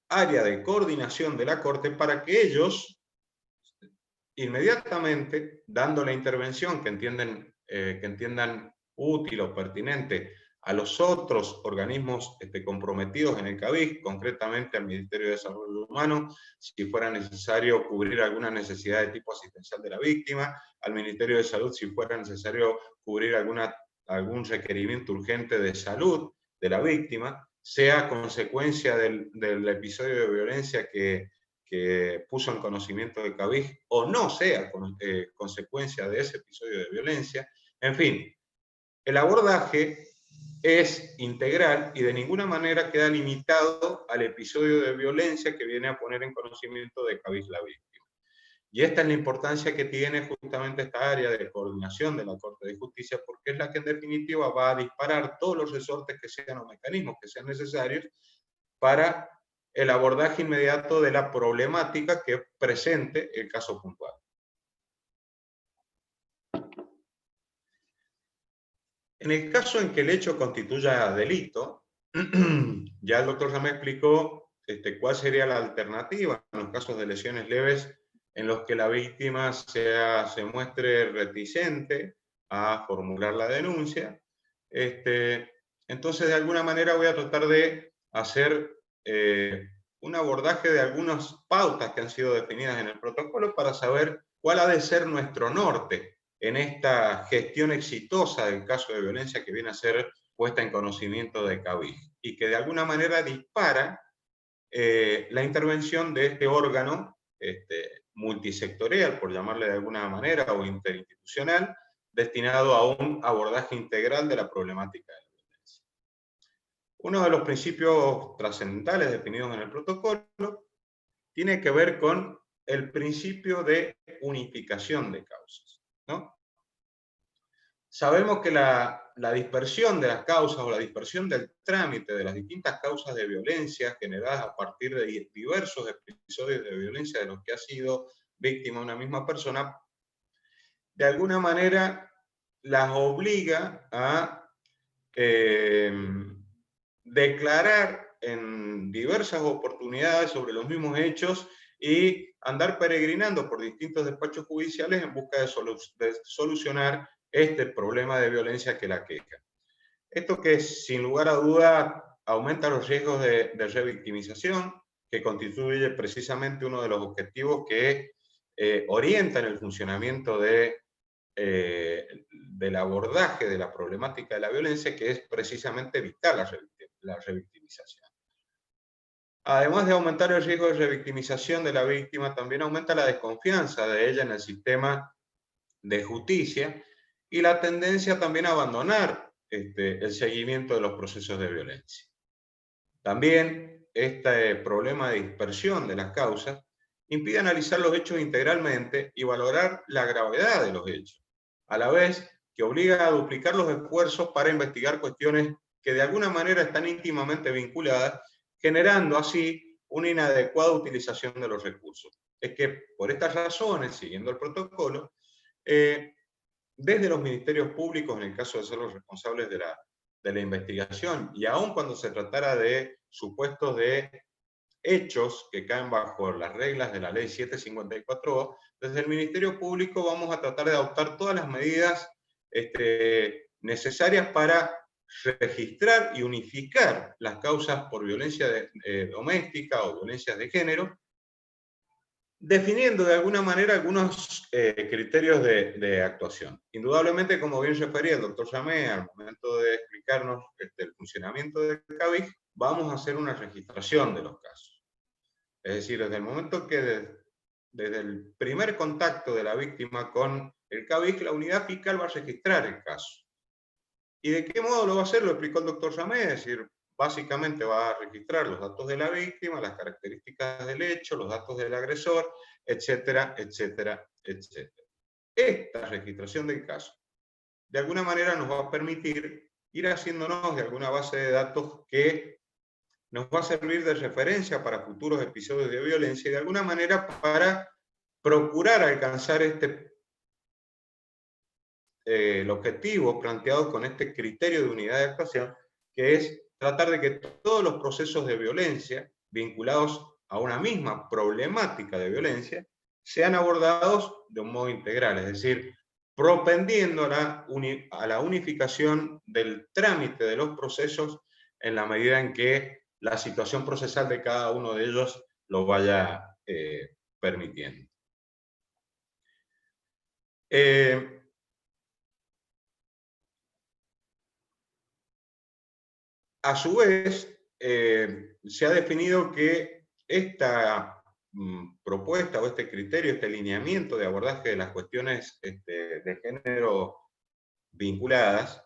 área de coordinación de la Corte para que ellos, inmediatamente, dando la intervención que entiendan útil o pertinente a los otros organismos comprometidos en el CABIJ, concretamente al Ministerio de Desarrollo Humano, si fuera necesario cubrir alguna necesidad de tipo asistencial de la víctima, al Ministerio de Salud si fuera necesario cubrir algún requerimiento urgente de salud de la víctima, sea consecuencia del episodio de violencia que puso en conocimiento del CABIJ o no sea consecuencia de ese episodio de violencia. En fin, el abordaje es integral y de ninguna manera queda limitado al episodio de violencia que viene a poner en conocimiento de CABIJ la víctima. Y esta es la importancia que tiene justamente esta área de coordinación de la Corte de Justicia, porque es la que en definitiva va a disparar todos los resortes que sean o mecanismos que sean necesarios para el abordaje inmediato de la problemática que presente el caso puntual. En el caso en que el hecho constituya delito, ya el doctor Ramey explicó cuál sería la alternativa en los casos de lesiones leves en los que la víctima se muestre reticente a formular la denuncia. Entonces, de alguna manera voy a tratar de hacer un abordaje de algunas pautas que han sido definidas en el protocolo para saber cuál ha de ser nuestro norte en esta gestión exitosa del caso de violencia que viene a ser puesta en conocimiento de CABIJ y que de alguna manera dispara la intervención de este órgano multisectorial, por llamarle de alguna manera, o interinstitucional, destinado a un abordaje integral de la problemática de la violencia. Uno de los principios trascendentales definidos en el protocolo tiene que ver con el principio de unificación de causas, ¿no? Sabemos que la dispersión de las causas o la dispersión del trámite de las distintas causas de violencia generadas a partir de diversos episodios de violencia de los que ha sido víctima una misma persona, de alguna manera las obliga a declarar en diversas oportunidades sobre los mismos hechos y andar peregrinando por distintos despachos judiciales en busca de solucionar este problema de violencia que la aqueja. Esto que sin lugar a duda aumenta los riesgos de revictimización, que constituye precisamente uno de los objetivos que orientan el funcionamiento del abordaje de la problemática de la violencia, que es precisamente evitar la revictimización. Además de aumentar el riesgo de revictimización de la víctima, también aumenta la desconfianza de ella en el sistema de justicia y la tendencia también a abandonar el seguimiento de los procesos de violencia. También este problema de dispersión de las causas impide analizar los hechos integralmente y valorar la gravedad de los hechos, a la vez que obliga a duplicar los esfuerzos para investigar cuestiones que de alguna manera están íntimamente vinculadas, generando así una inadecuada utilización de los recursos. Es que por estas razones, siguiendo el protocolo, desde los ministerios públicos, en el caso de ser los responsables de la investigación, y aun cuando se tratara de supuestos de hechos que caen bajo las reglas de la ley 754, desde el Ministerio Público vamos a tratar de adoptar todas las medidas necesarias para registrar y unificar las causas por violencia doméstica o violencias de género, definiendo de alguna manera algunos criterios de actuación. Indudablemente, como bien refería el doctor Ramé al momento de explicarnos el funcionamiento del CABIG, vamos a hacer una registración de los casos. Es decir, desde el momento que desde el primer contacto de la víctima con el CABIG, la unidad fiscal va a registrar el caso. ¿Y de qué modo lo va a hacer? Lo explicó el doctor Ramé, es decir, básicamente va a registrar los datos de la víctima, las características del hecho, los datos del agresor, etcétera, etcétera, etcétera. Esta registración del caso, de alguna manera nos va a permitir ir haciéndonos de alguna base de datos que nos va a servir de referencia para futuros episodios de violencia y de alguna manera para procurar alcanzar el objetivo planteado con este criterio de unidad de actuación, que es tratar de que todos los procesos de violencia vinculados a una misma problemática de violencia sean abordados de un modo integral, es decir, propendiendo a la unificación del trámite de los procesos en la medida en que la situación procesal de cada uno de ellos lo vaya permitiendo. A su vez, se ha definido que esta propuesta o este criterio, este lineamiento de abordaje de las cuestiones de género vinculadas,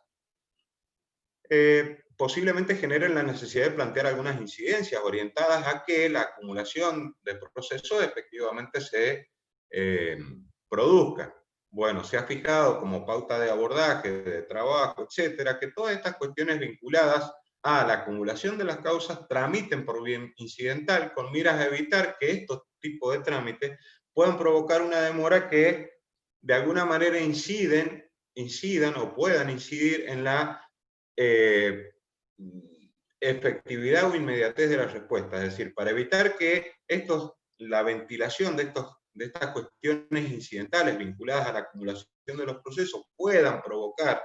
posiblemente generen la necesidad de plantear algunas incidencias orientadas a que la acumulación de procesos efectivamente se produzca. Bueno, se ha fijado como pauta de abordaje, de trabajo, etcétera, que todas estas cuestiones vinculadas a la acumulación de las causas tramiten por vía incidental con miras a evitar que estos tipos de trámites puedan provocar una demora que de alguna manera incidan o puedan incidir en la efectividad o inmediatez de la respuesta. Es decir, para evitar que la ventilación de estas cuestiones incidentales vinculadas a la acumulación de los procesos puedan provocar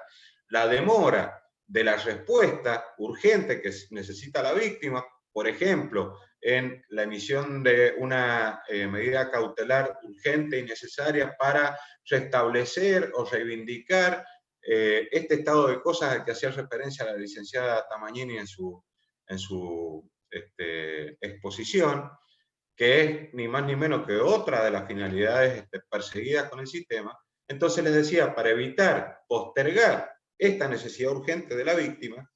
la demora de la respuesta urgente que necesita la víctima, por ejemplo, en la emisión de una medida cautelar urgente y necesaria para restablecer o reivindicar este estado de cosas al que hacía referencia la licenciada Tamagnini en su exposición, que es ni más ni menos que otra de las finalidades perseguidas con el sistema. Entonces les decía, para evitar postergar esta necesidad urgente de la víctima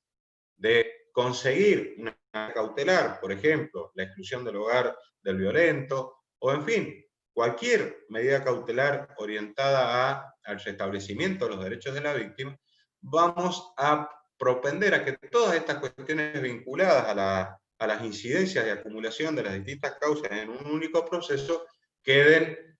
de conseguir una cautelar, por ejemplo, la exclusión del hogar del violento, o en fin, cualquier medida cautelar orientada al restablecimiento de los derechos de la víctima, vamos a propender a que todas estas cuestiones vinculadas a las incidencias de acumulación de las distintas causas en un único proceso queden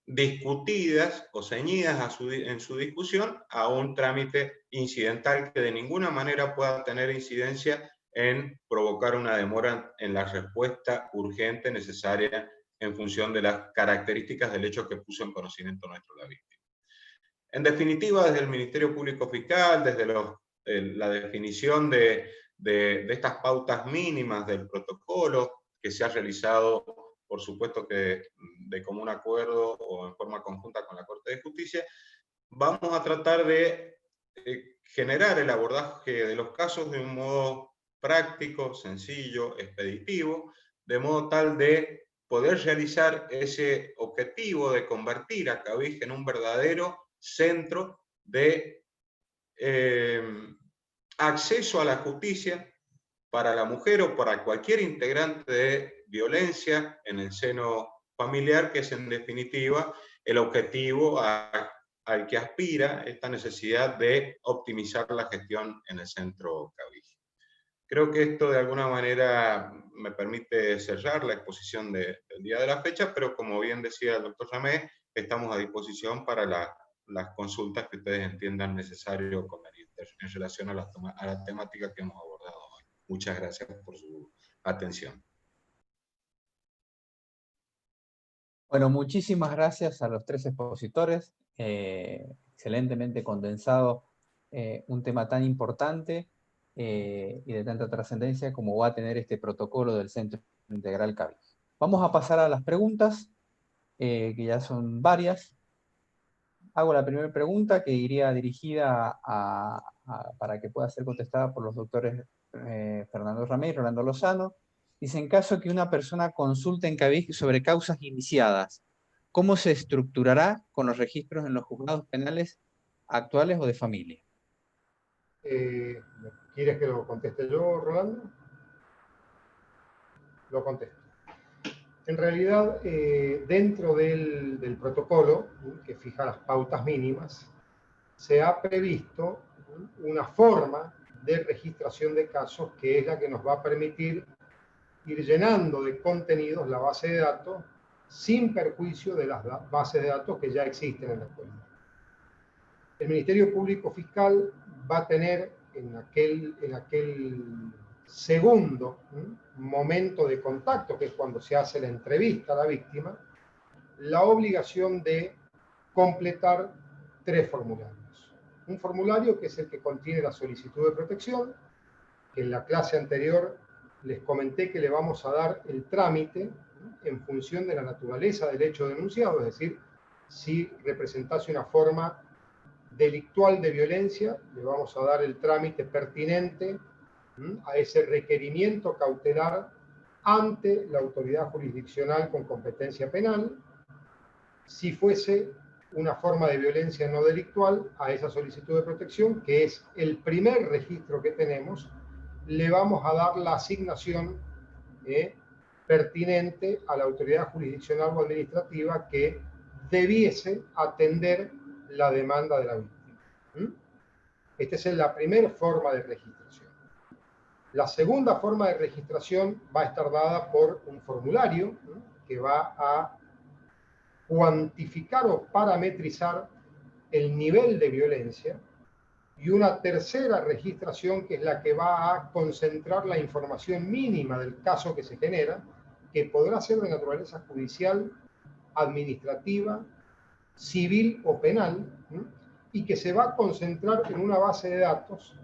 discutidas o ceñidas en su discusión a un trámite incidental que de ninguna manera pueda tener incidencia en provocar una demora en la respuesta urgente necesaria en función de las características del hecho que puso en conocimiento nuestro la víctima. En definitiva, desde el Ministerio Público Fiscal, desde la definición de estas pautas mínimas del protocolo que se ha realizado, por supuesto que de común acuerdo o en forma conjunta con la Corte de Justicia, vamos a tratar de generar el abordaje de los casos de un modo práctico, sencillo, expeditivo, de modo tal de poder realizar ese objetivo de convertir a Cavige en un verdadero centro de acceso a la justicia para la mujer o para cualquier integrante de violencia en el seno familiar, que es en definitiva el objetivo al que aspira esta necesidad de optimizar la gestión en el centro Cavige. Creo que esto de alguna manera me permite cerrar la exposición del día de la fecha, pero como bien decía el doctor Ramé, estamos a disposición para las consultas que ustedes entiendan necesario en relación a la temática que hemos abordado hoy. Muchas gracias por su atención. Bueno, muchísimas gracias a los tres expositores. Excelentemente condensado un tema tan importante y de tanta trascendencia como va a tener este protocolo del Centro Integral Cavige. Vamos a pasar a las preguntas, que ya son varias. Hago la primera pregunta, que iría dirigida para que pueda ser contestada por los doctores Fernando Ramé y Rolando Lozano. Dice, en caso que una persona consulte en Cavige sobre causas iniciadas, ¿cómo se estructurará con los registros en los juzgados penales actuales o de familia? ¿Quieres que lo conteste yo, Rolando? Lo contesto. En realidad, dentro del protocolo, que fija las pautas mínimas, se ha previsto una forma de registración de casos que es la que nos va a permitir ir llenando de contenidos la base de datos sin perjuicio de las bases de datos que ya existen en la actualidad. El Ministerio Público Fiscal va a tener en aquel segundo momento de contacto, que es cuando se hace la entrevista a la víctima, la obligación de completar 3 formularios. Un formulario que es el que contiene la solicitud de protección, que en la clase anterior les comenté que le vamos a dar el trámite en función de la naturaleza del hecho denunciado, es decir, si representase una forma delictual de violencia, le vamos a dar el trámite pertinente a ese requerimiento cautelar ante la autoridad jurisdiccional con competencia penal. Si fuese una forma de violencia no delictual, a esa solicitud de protección, que es el primer registro que tenemos, le vamos a dar la asignación pertinente a la autoridad jurisdiccional o administrativa que debiese atender la demanda de la víctima. Esta es la primera forma de registración. La segunda forma de registración va a estar dada por un formulario que va a cuantificar o parametrizar el nivel de violencia, y una tercera registración que es la que va a concentrar la información mínima del caso que se genera, que podrá ser de naturaleza judicial, administrativa, civil o penal, y que se va a concentrar en una base de datos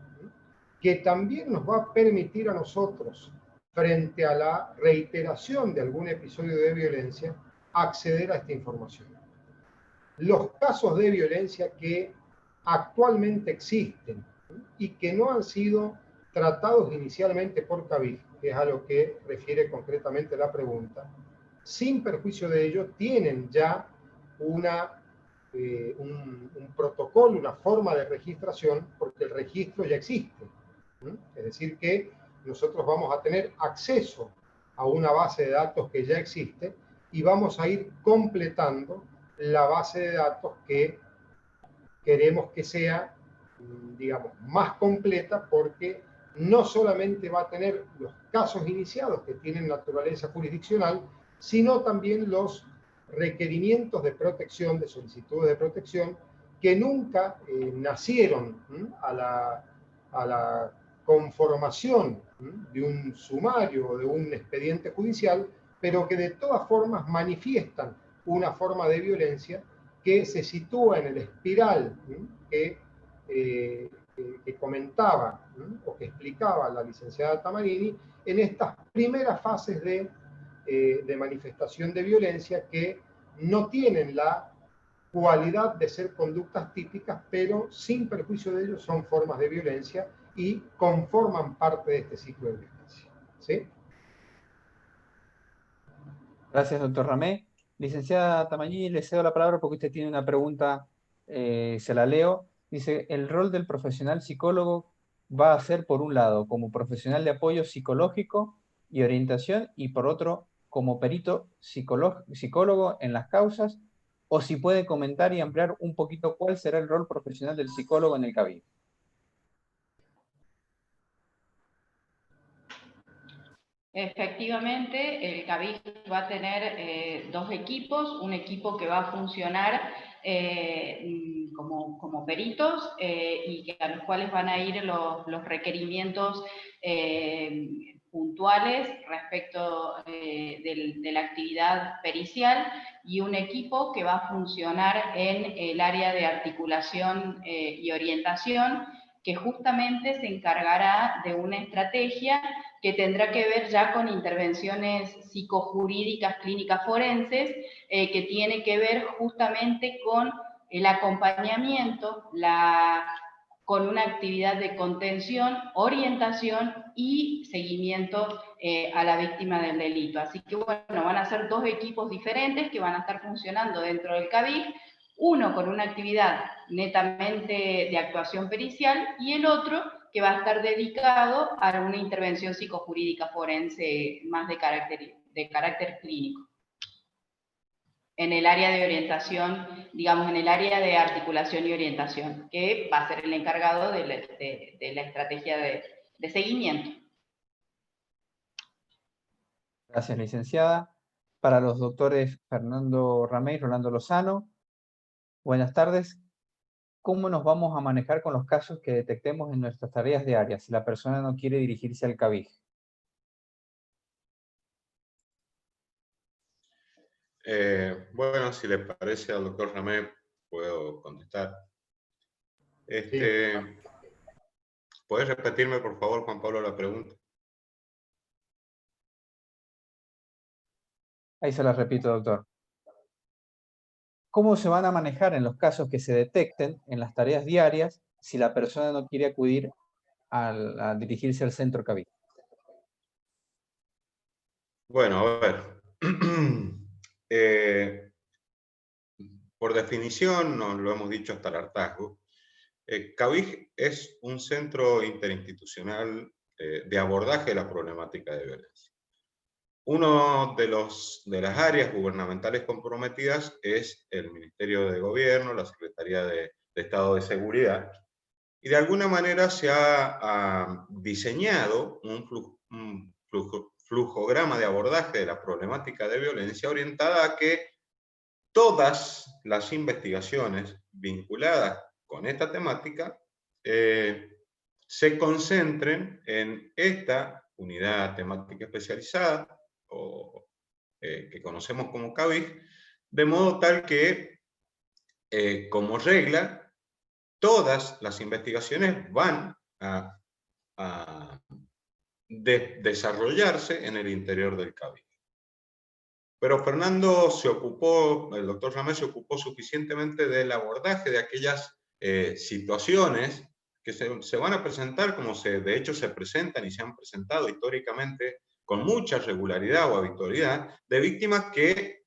que también nos va a permitir a nosotros, frente a la reiteración de algún episodio de violencia, acceder a esta información. Los casos de violencia que actualmente existen y que no han sido tratados inicialmente por CABIG, que es a lo que refiere concretamente la pregunta, sin perjuicio de ello, tienen ya un protocolo, una forma de registración, porque el registro ya existe. Es decir, que nosotros vamos a tener acceso a una base de datos que ya existe y vamos a ir completando la base de datos que queremos que sea, digamos, más completa, porque no solamente va a tener los casos iniciados que tienen naturaleza jurisdiccional, sino también los requerimientos de protección, de solicitudes de protección, que nunca nacieron a la conformación de un sumario o de un expediente judicial, pero que de todas formas manifiestan una forma de violencia que se sitúa en el espiral que comentaba o que explicaba la licenciada Tamarini en estas primeras fases de manifestación de violencia, que no tienen la cualidad de ser conductas típicas, pero sin perjuicio de ello son formas de violencia y conforman parte de este ciclo de violencia. ¿Sí? Gracias, doctor Ramé. Licenciada Tamarini, le cedo la palabra porque usted tiene una pregunta, se la leo. Dice, el rol del profesional psicólogo va a ser, por un lado, como profesional de apoyo psicológico y orientación, y por otro, como perito psicólogo en las causas, o si puede comentar y ampliar un poquito cuál será el rol profesional del psicólogo en el CABIG. Efectivamente, el CABIG va a tener dos equipos, un equipo que va a funcionar como peritos y a los cuales van a ir los requerimientos puntuales respecto de la actividad pericial, y un equipo que va a funcionar en el área de articulación y orientación, que justamente se encargará de una estrategia que tendrá que ver ya con intervenciones psicojurídicas clínicas forenses, que tiene que ver justamente con el acompañamiento, con una actividad de contención, orientación y seguimiento a la víctima del delito. Así que bueno, van a ser dos equipos diferentes que van a estar funcionando dentro del CABIG, uno con una actividad netamente de actuación pericial y el otro que va a estar dedicado a una intervención psicojurídica forense más de carácter clínico. En el área de orientación, digamos, en el área de articulación y orientación, que va a ser el encargado de la estrategia de seguimiento. Gracias, licenciada. Para los doctores Fernando Ramé y Rolando Lozano, buenas tardes. ¿Cómo nos vamos a manejar con los casos que detectemos en nuestras tareas diarias si la persona no quiere dirigirse al CABIG? Bueno, si le parece al doctor Ramé, puedo contestar. Sí. ¿Puedes repetirme, por favor, Juan Pablo, la pregunta? Ahí se la repito, doctor. ¿Cómo se van a manejar en los casos que se detecten en las tareas diarias si la persona no quiere acudir a dirigirse al centro CABIG? Bueno, a ver. Por definición, nos lo hemos dicho hasta el hartazgo, CABIG es un centro interinstitucional de abordaje de la problemática de violencia. Uno de las áreas gubernamentales comprometidas es el Ministerio de Gobierno, la Secretaría de Estado de Seguridad, y de alguna manera se ha diseñado un flujograma de abordaje de la problemática de violencia orientada a que todas las investigaciones vinculadas con esta temática se concentren en esta unidad temática especializada, o que conocemos como CABIG, de modo tal que, como regla, todas las investigaciones van a desarrollarse en el interior del CABIG. Pero Fernando el doctor Ramé se ocupó suficientemente del abordaje de aquellas situaciones que se van a presentar, como de hecho se presentan y se han presentado históricamente con mucha regularidad o habitualidad, de víctimas que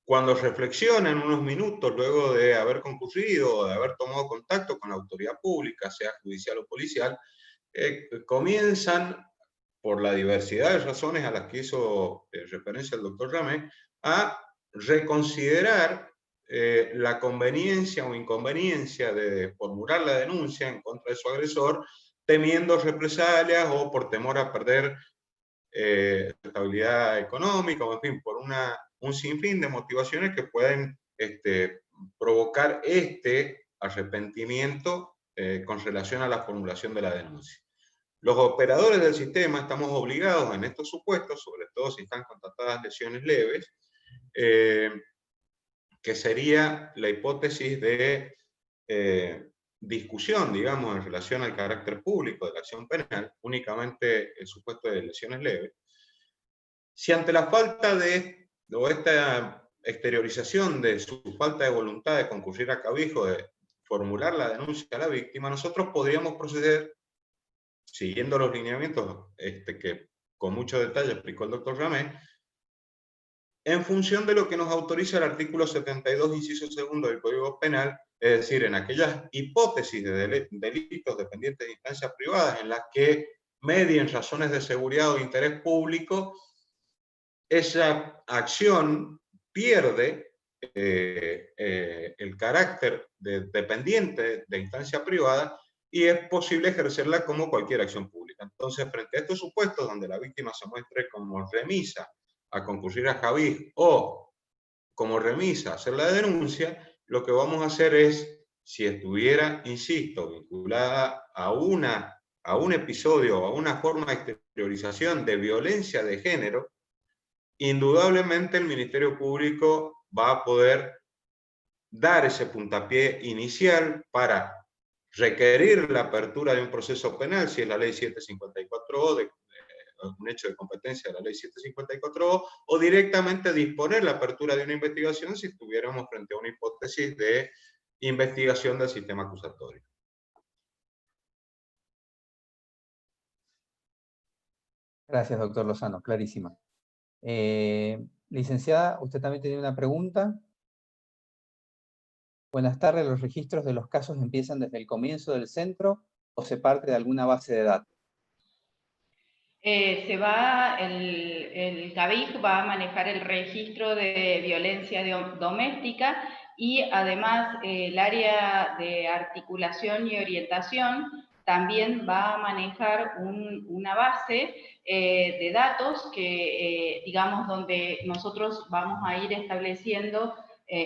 cuando reflexionan unos minutos luego de haber concurrido o de haber tomado contacto con la autoridad pública, sea judicial o policial, comienzan, por la diversidad de razones a las que hizo referencia el doctor Ramé, a reconsiderar la conveniencia o inconveniencia de formular la denuncia en contra de su agresor, temiendo represalias o por temor a perder estabilidad económica, o en fin, por un sinfín de motivaciones que pueden provocar arrepentimiento con relación a la formulación de la denuncia. Los operadores del sistema estamos obligados en estos supuestos, sobre todo si están constatadas lesiones leves, que sería la hipótesis de discusión, digamos, en relación al carácter público de la acción penal, únicamente el supuesto de lesiones leves. Si ante la falta de, o esta exteriorización de su falta de voluntad de concurrir a Cabijo, de formular la denuncia a la víctima, nosotros podríamos proceder, siguiendo los lineamientos que con mucho detalle explicó el doctor Ramé, en función de lo que nos autoriza el artículo 72, inciso segundo del Código Penal, es decir, en aquellas hipótesis de delitos dependientes de instancias privadas en las que medien razones de seguridad o interés público, esa acción pierde el carácter dependiente de instancia privada y es posible ejercerla como cualquier acción pública. Entonces, frente a estos supuestos donde la víctima se muestre como remisa a concurrir a Cabijo o como remisa a hacer la denuncia, lo que vamos a hacer es, si estuviera, insisto, vinculada a un episodio o a una forma de exteriorización de violencia de género, indudablemente el Ministerio Público va a poder dar ese puntapié inicial para requerir la apertura de un proceso penal, si es la ley 754O, un hecho de competencia de la ley 754O, o directamente disponer la apertura de una investigación si estuviéramos frente a una hipótesis de investigación del sistema acusatorio. Gracias, doctor Lozano, clarísima. Licenciada, usted también tenía una pregunta. Buenas tardes, ¿los registros de los casos empiezan desde el comienzo del centro o se parte de alguna base de datos? El CABIJ va a manejar el registro de violencia doméstica y además el área de articulación y orientación también va a manejar una base de datos que, digamos, donde nosotros vamos a ir estableciendo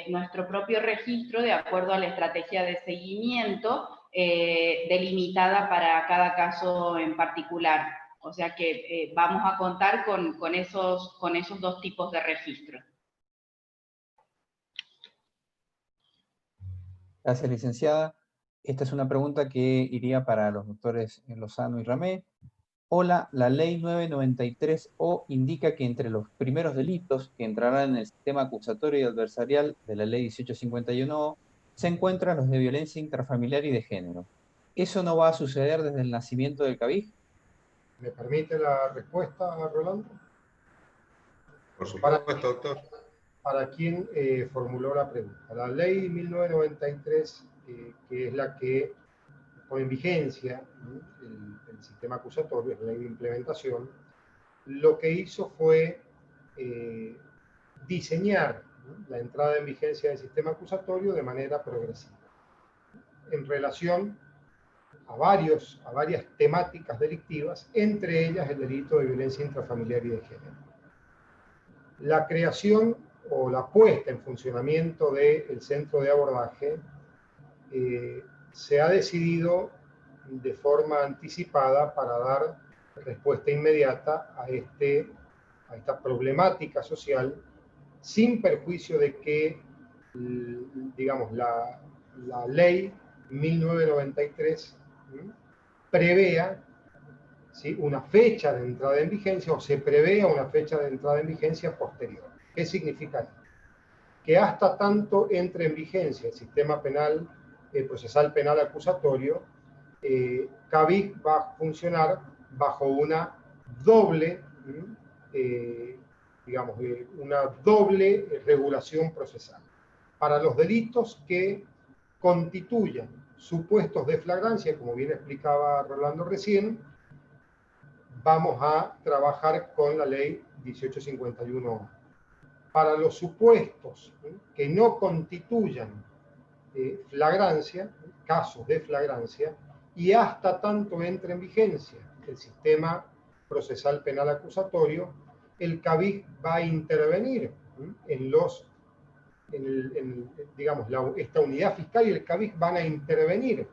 nuestro propio registro de acuerdo a la estrategia de seguimiento delimitada para cada caso en particular. O sea que vamos a contar con esos dos tipos de registro. Gracias, licenciada. Esta es una pregunta que iría para los doctores Lozano y Ramé. Hola, la ley 993O indica que entre los primeros delitos que entrarán en el sistema acusatorio y adversarial de la ley 1851O se encuentran los de violencia intrafamiliar y de género. ¿Eso no va a suceder desde el nacimiento del CABIJ? ¿Me permite la respuesta, Rolando? Por supuesto, doctor. Para quien formuló la pregunta. La ley 1993, que es la que pone en vigencia el sistema acusatorio, la ley de implementación, lo que hizo fue diseñar la entrada en vigencia del sistema acusatorio de manera progresiva, en relación a varias temáticas delictivas, entre ellas el delito de violencia intrafamiliar y de género. La creación o la puesta en funcionamiento del centro de abordaje se ha decidido de forma anticipada para dar respuesta inmediata a esta problemática social, sin perjuicio de que, digamos, la ley 1993 prevea, ¿sí?, una fecha de entrada en vigencia, o se prevea una fecha de entrada en vigencia posterior. ¿Qué significa esto? Que hasta tanto entre en vigencia el sistema penal procesal penal acusatorio, CABIC va a funcionar bajo una doble, una doble regulación procesal. Para los delitos que constituyan supuestos de flagrancia, como bien explicaba Rolando recién, vamos a trabajar con la ley 1851. Para los supuestos que no constituyan flagrancia, casos de flagrancia, y hasta tanto entre en vigencia el sistema procesal penal acusatorio, el CABIC va a intervenir esta unidad fiscal y el CABIC van a intervenir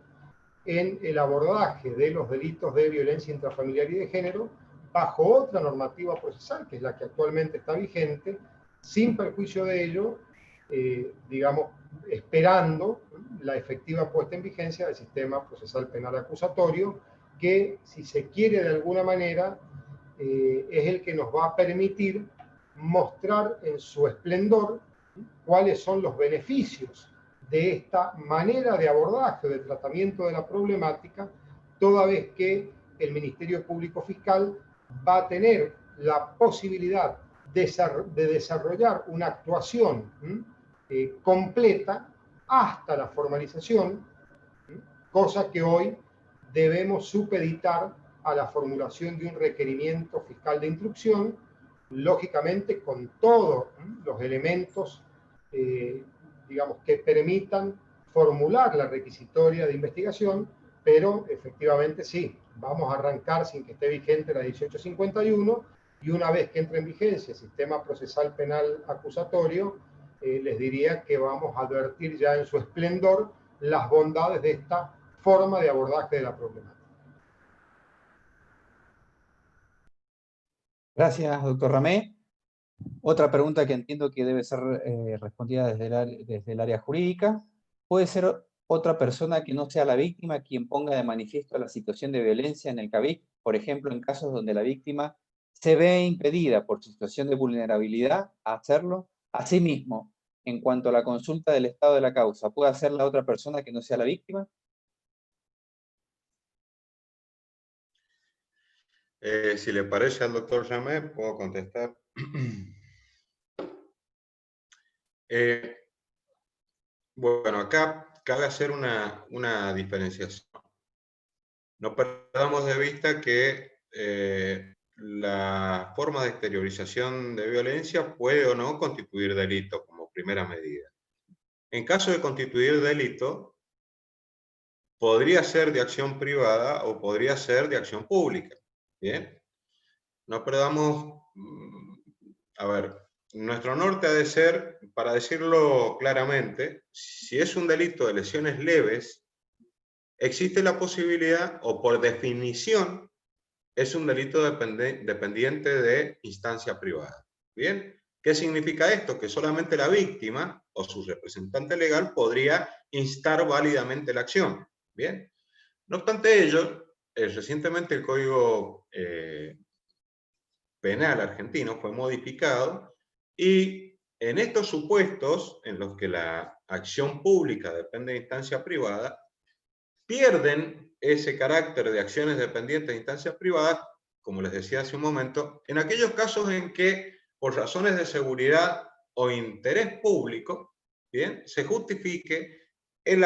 en el abordaje de los delitos de violencia intrafamiliar y de género bajo otra normativa procesal, que es la que actualmente está vigente, sin perjuicio de ello, esperando la efectiva puesta en vigencia del sistema procesal penal acusatorio, que, si se quiere de alguna manera, es el que nos va a permitir mostrar en su esplendor cuáles son los beneficios de esta manera de abordaje, de tratamiento de la problemática, toda vez que el Ministerio Público Fiscal va a tener la posibilidad de desarrollar una actuación completa hasta la formalización, cosa que hoy debemos supeditar a la formulación de un requerimiento fiscal de instrucción, lógicamente con todos los elementos que permitan formular la requisitoria de investigación, pero efectivamente sí, vamos a arrancar sin que esté vigente la 1851, y una vez que entre en vigencia el sistema procesal penal acusatorio, les diría que vamos a advertir ya en su esplendor las bondades de esta forma de abordaje de la problemática. Gracias, doctor Ramé. Otra pregunta que entiendo que debe ser respondida desde el área jurídica. ¿Puede ser otra persona que no sea la víctima quien ponga de manifiesto la situación de violencia en el CABIC? Por ejemplo, en casos donde la víctima se ve impedida por su situación de vulnerabilidad a hacerlo. Asimismo, en cuanto a la consulta del estado de la causa, ¿puede hacer la otra persona que no sea la víctima? Si le parece al doctor Ramé, puedo contestar. Bueno, acá cabe hacer una diferenciación. No perdamos de vista que la forma de exteriorización de violencia puede o no constituir delito como primera medida. En caso de constituir delito, podría ser de acción privada o podría ser de acción pública. Bien, no perdamos, a ver, nuestro norte ha de ser, para decirlo claramente, si es un delito de lesiones leves, existe la posibilidad, o por definición, es un delito dependiente de instancia privada. ¿Bien? ¿Qué significa esto? Que solamente la víctima o su representante legal podría instar válidamente la acción. ¿Bien? No obstante ello, recientemente el Código Penal argentino fue modificado y en estos supuestos en los que la acción pública depende de instancia privada, pierden ese carácter de acciones dependientes de instancias privadas, como les decía hace un momento, en aquellos casos en que, por razones de seguridad o interés público, ¿bien?, se justifique el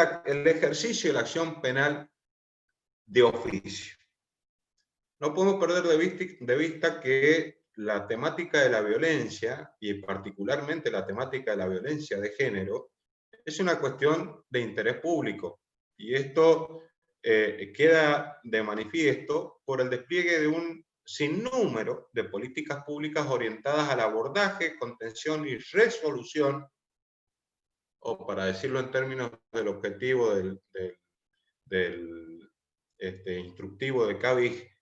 ejercicio de la acción penal de oficio. No podemos perder de vista que la temática de la violencia, y particularmente la temática de la violencia de género, es una cuestión de interés público. Y esto queda de manifiesto por el despliegue de un sinnúmero de políticas públicas orientadas al abordaje, contención y resolución, o para decirlo en términos del objetivo del instructivo de CABIC,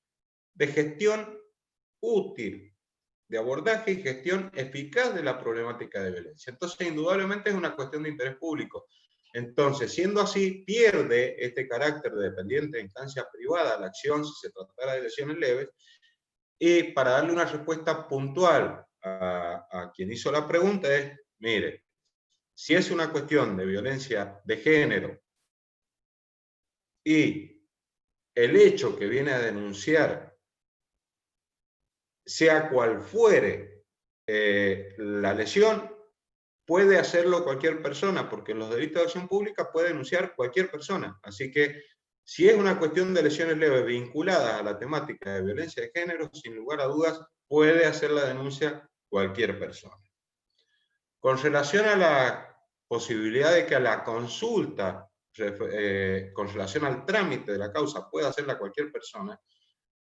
de gestión útil, de abordaje y gestión eficaz de la problemática de violencia. Entonces, indudablemente es una cuestión de interés público. Entonces, siendo así, pierde este carácter de dependiente de instancia privada la acción si se tratara de lesiones leves. Y para darle una respuesta puntual a quien hizo la pregunta es, mire, si es una cuestión de violencia de género y el hecho que viene a denunciar, sea cual fuere la lesión, puede hacerlo cualquier persona, porque en los delitos de acción pública puede denunciar cualquier persona. Así que, si es una cuestión de lesiones leves vinculadas a la temática de violencia de género, sin lugar a dudas, puede hacer la denuncia cualquier persona. Con relación a la posibilidad de que a la consulta, con relación al trámite de la causa, pueda hacerla cualquier persona,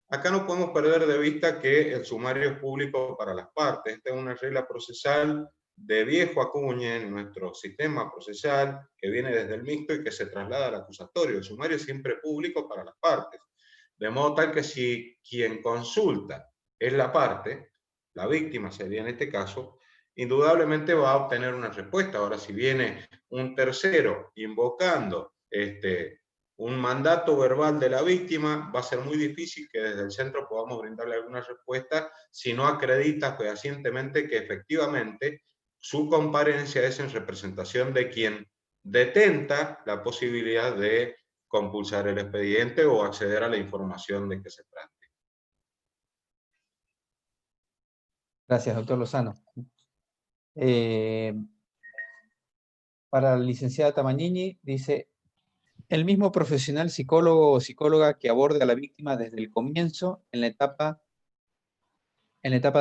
acá no podemos perder de vista que el sumario es público para las partes. Esta es una regla procesal de viejo acuñe en nuestro sistema procesal, que viene desde el mixto y que se traslada al acusatorio. El sumario es siempre público para las partes. De modo tal que si quien consulta es la parte, la víctima sería en este caso, indudablemente va a obtener una respuesta. Ahora, si viene un tercero invocando un mandato verbal de la víctima, va a ser muy difícil que desde el centro podamos brindarle alguna respuesta si no acredita fehacientemente que efectivamente su comparencia es en representación de quien detenta la posibilidad de compulsar el expediente o acceder a la información de que se trate. Gracias, doctor Lozano. Para la licenciada Tamagnini, dice: el mismo profesional psicólogo o psicóloga que aborde a la víctima desde el comienzo en la etapa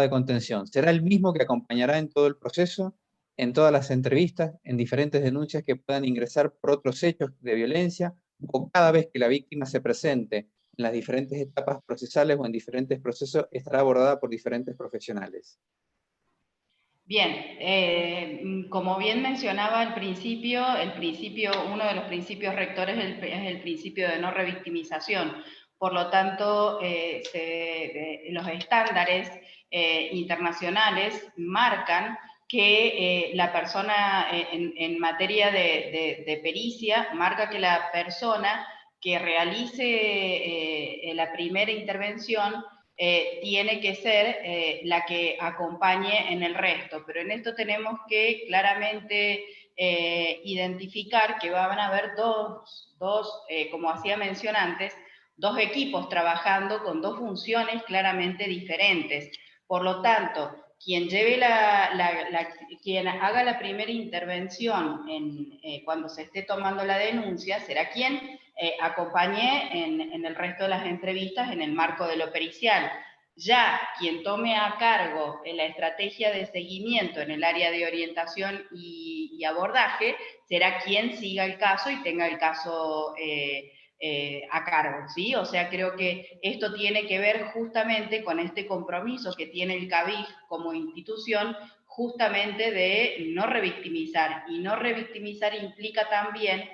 de contención, ¿será el mismo que acompañará en todo el proceso, en todas las entrevistas, en diferentes denuncias que puedan ingresar por otros hechos de violencia, o cada vez que la víctima se presente en las diferentes etapas procesales o en diferentes procesos estará abordada por diferentes profesionales? Bien, como bien mencionaba al principio, uno de los principios rectores es el principio de no revictimización. Por lo tanto, los estándares internacionales marcan que la persona, en materia de pericia, marca que la persona que realice la primera intervención tiene que ser la que acompañe en el resto, pero en esto tenemos que claramente identificar que van a haber como hacía mención antes, dos equipos trabajando con dos funciones claramente diferentes. Por lo tanto, quien haga la primera intervención cuando se esté tomando la denuncia será quien acompañé en el resto de las entrevistas en el marco de lo pericial. Ya quien tome a cargo la estrategia de seguimiento en el área de orientación y abordaje será quien siga el caso y tenga el caso a cargo, ¿sí? O sea, creo que esto tiene que ver justamente con este compromiso que tiene el CABIJ como institución, justamente de no revictimizar, y no revictimizar implica también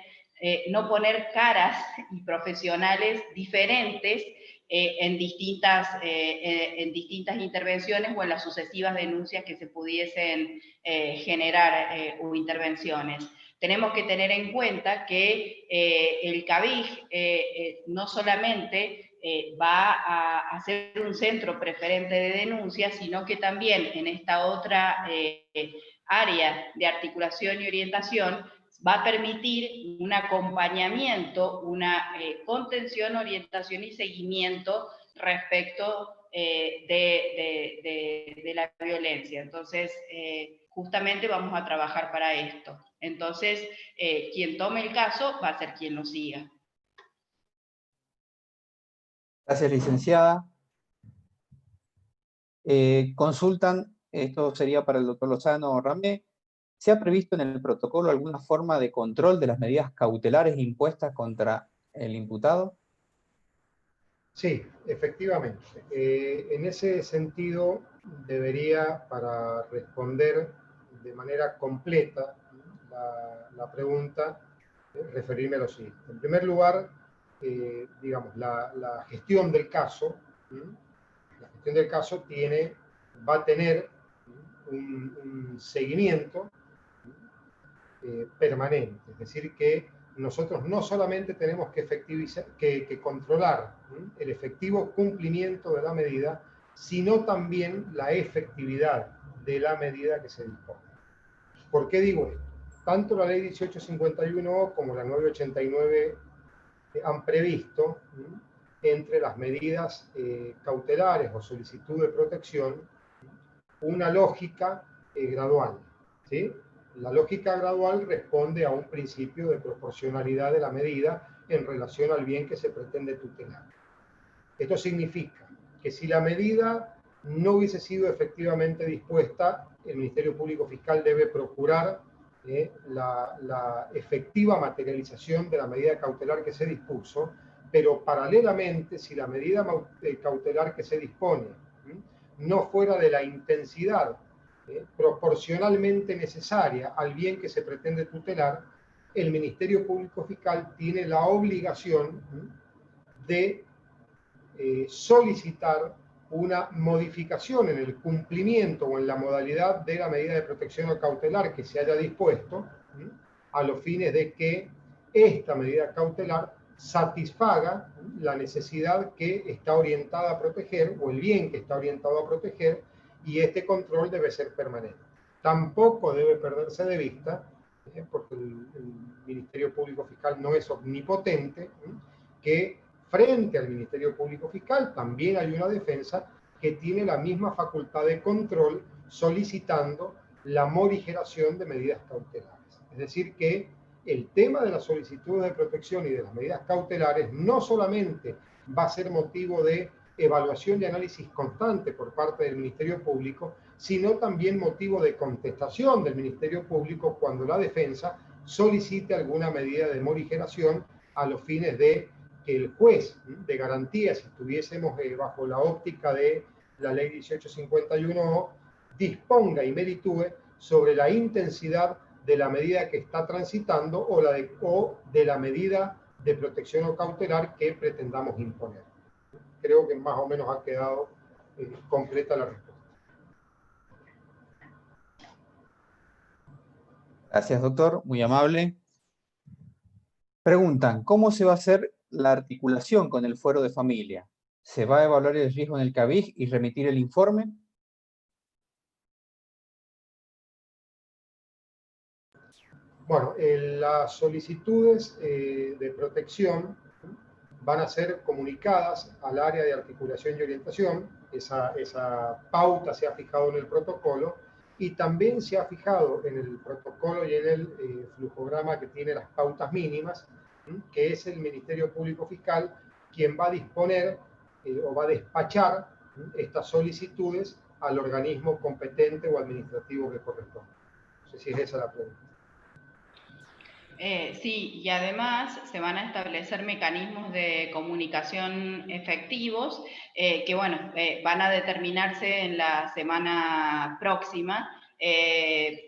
no poner caras y profesionales diferentes en distintas intervenciones o en las sucesivas denuncias que se pudiesen generar o intervenciones. Tenemos que tener en cuenta que el CABIJ no solamente va a ser un centro preferente de denuncias, sino que también en esta otra área de articulación y orientación va a permitir un acompañamiento, una contención, orientación y seguimiento respecto de la violencia. Entonces, justamente vamos a trabajar para esto. Entonces, quien tome el caso va a ser quien lo siga. Gracias, licenciada. Consultan, esto sería para el doctor Lozano Ramé, ¿se ha previsto en el protocolo alguna forma de control de las medidas cautelares impuestas contra el imputado? Sí, efectivamente. En ese sentido, debería, para responder de manera completa la pregunta, referirme a lo siguiente. En primer lugar, digamos, la gestión del caso, va a tener un seguimiento permanente, es decir, que nosotros no solamente tenemos que controlar el efectivo cumplimiento de la medida, sino también la efectividad de la medida que se dispone. ¿Por qué digo esto? Tanto la ley 1851 como la 989 han previsto entre las medidas cautelares o solicitud de protección una lógica gradual, ¿sí? La lógica gradual responde a un principio de proporcionalidad de la medida en relación al bien que se pretende tutelar. Esto significa que si la medida no hubiese sido efectivamente dispuesta, el Ministerio Público Fiscal debe procurar la efectiva materialización de la medida cautelar que se dispuso, pero paralelamente, si la medida cautelar que se dispone no fuera de la intensidad proporcionalmente necesaria al bien que se pretende tutelar, el Ministerio Público Fiscal tiene la obligación de solicitar una modificación en el cumplimiento o en la modalidad de la medida de protección o cautelar que se haya dispuesto, a los fines de que esta medida cautelar satisfaga la necesidad que está orientada a proteger, o el bien que está orientado a proteger, y este control debe ser permanente. Tampoco debe perderse de vista, porque el Ministerio Público Fiscal no es omnipotente, que frente al Ministerio Público Fiscal también hay una defensa que tiene la misma facultad de control solicitando la morigeración de medidas cautelares. Es decir, que el tema de las solicitudes de protección y de las medidas cautelares no solamente va a ser motivo de evaluación y análisis constante por parte del Ministerio Público, sino también motivo de contestación del Ministerio Público cuando la defensa solicite alguna medida de morigeración a los fines de que el juez de garantía, si estuviésemos bajo la óptica de la ley 1851, disponga y meritúe sobre la intensidad de la medida que está transitando o de la medida de protección o cautelar que pretendamos imponer. Creo que más o menos ha quedado completa la respuesta. Gracias, doctor, muy amable. Preguntan, ¿cómo se va a hacer la articulación con el fuero de familia? ¿Se va a evaluar el riesgo en el CABIG y remitir el informe? Bueno, las solicitudes de protección van a ser comunicadas al área de articulación y orientación. Esa pauta se ha fijado en el protocolo y también se ha fijado en el protocolo y en el flujograma que tiene las pautas mínimas, que es el Ministerio Público Fiscal quien va a disponer o va a despachar estas solicitudes al organismo competente o administrativo que corresponde. No sé si es esa la pregunta. Sí, y además se van a establecer mecanismos de comunicación efectivos que, bueno, van a determinarse en la semana próxima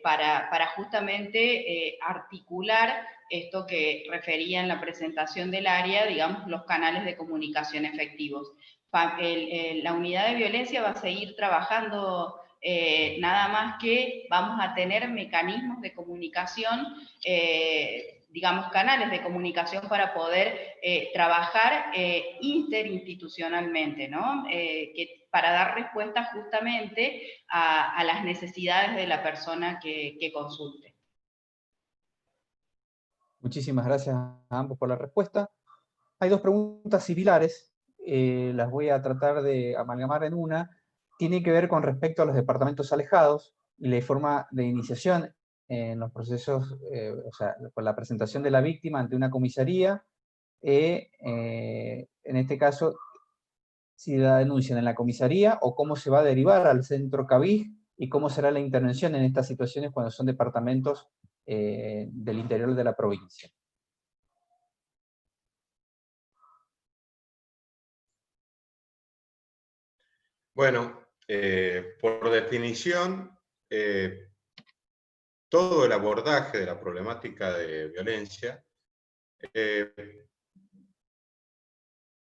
para justamente articular esto que refería en la presentación del área, digamos, los canales de comunicación efectivos. La unidad de violencia va a seguir trabajando. Nada más que vamos a tener mecanismos de comunicación, digamos, canales de comunicación para poder trabajar interinstitucionalmente, ¿no? Para dar respuesta justamente a las necesidades de la persona que consulte. Muchísimas gracias a ambos por la respuesta. Hay dos preguntas similares, las voy a tratar de amalgamar en una. Tiene que ver con respecto a los departamentos alejados y la forma de iniciación en los procesos, o sea, con la presentación de la víctima ante una comisaría, en este caso, si la denuncian en la comisaría o cómo se va a derivar al centro CABIG y cómo será la intervención en estas situaciones cuando son departamentos del interior de la provincia. Bueno, por definición, todo el abordaje de la problemática de violencia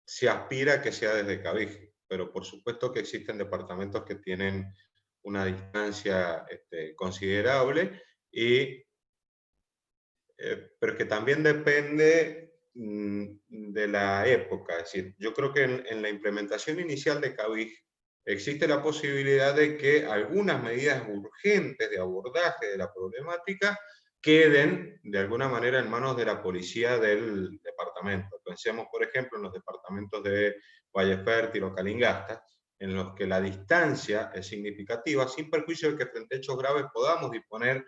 se aspira a que sea desde CABIG, pero por supuesto que existen departamentos que tienen una distancia considerable, pero que también depende de la época. Es decir, yo creo que en la implementación inicial de CABIG existe la posibilidad de que algunas medidas urgentes de abordaje de la problemática queden de alguna manera en manos de la policía del departamento. pensemos, por ejemplo, en los departamentos de Valle Fértil o Calingasta, en los que la distancia es significativa, sin perjuicio de que frente a hechos graves podamos disponer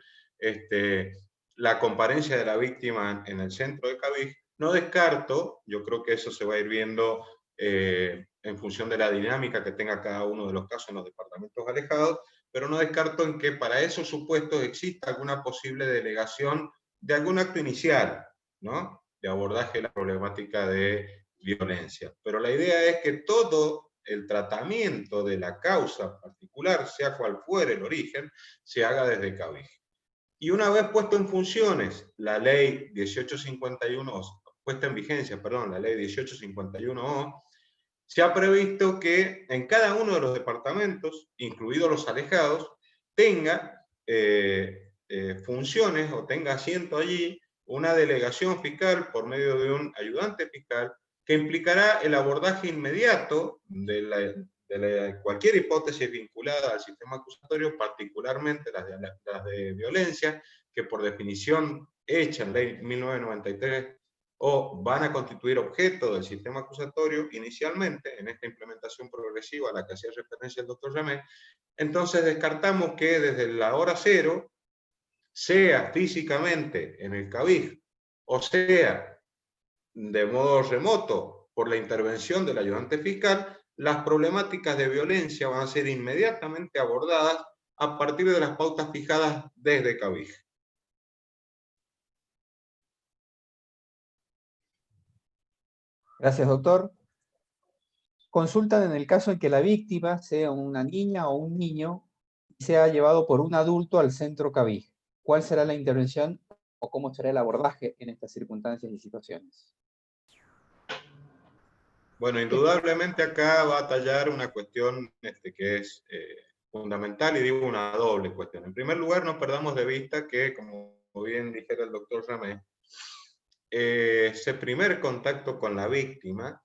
la comparencia de la víctima en el centro de Cabij. No descarto, yo creo que eso se va a ir viendo en función de la dinámica que tenga cada uno de los casos en los departamentos alejados, pero no descarto en que para esos supuestos exista alguna posible delegación de algún acto inicial, ¿no?, de abordaje de la problemática de violencia. Pero la idea es que todo el tratamiento de la causa particular, sea cual fuere el origen, se haga desde Cabij. Y una vez puesto en funciones la ley 1851, puesta en vigencia, perdón, la ley 1851O, se ha previsto que en cada uno de los departamentos, incluidos los alejados, tenga funciones o tenga asiento allí una delegación fiscal por medio de un ayudante fiscal que implicará el abordaje inmediato de cualquier hipótesis vinculada al sistema acusatorio, particularmente las de violencia, que por definición hecha en ley 1993 o van a constituir objeto del sistema acusatorio inicialmente, en esta implementación progresiva a la que hacía referencia el doctor Ramé. Entonces descartamos que desde la hora cero, sea físicamente en el Cabij, o sea de modo remoto por la intervención del ayudante fiscal, las problemáticas de violencia van a ser inmediatamente abordadas a partir de las pautas fijadas desde Cabij. Gracias, doctor. Consultan en el caso en que la víctima sea una niña o un niño y sea llevado por un adulto al centro Cabij. ¿Cuál será la intervención o cómo será el abordaje en estas circunstancias y situaciones? Bueno, indudablemente acá va a tallar una cuestión que es fundamental, y digo una doble cuestión. En primer lugar, no perdamos de vista que, como bien dijera el doctor Ramé, ese primer contacto con la víctima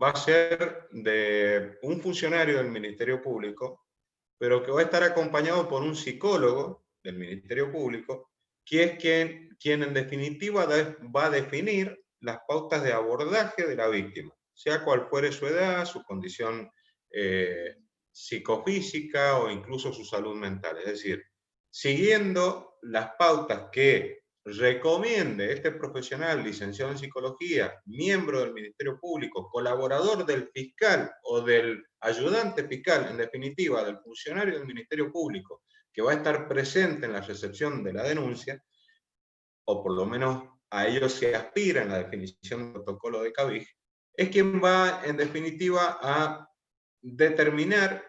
va a ser de un funcionario del Ministerio Público, pero que va a estar acompañado por un psicólogo del Ministerio Público, que es quien en definitiva va a definir las pautas de abordaje de la víctima, sea cual fuere su edad, su condición psicofísica o incluso su salud mental. Es decir, siguiendo las pautas que recomiende este profesional licenciado en psicología, miembro del Ministerio Público, colaborador del fiscal o del ayudante fiscal, en definitiva del funcionario del Ministerio Público, que va a estar presente en la recepción de la denuncia, o por lo menos a ello se aspira en la definición del protocolo de Cabij, es quien va en definitiva a determinar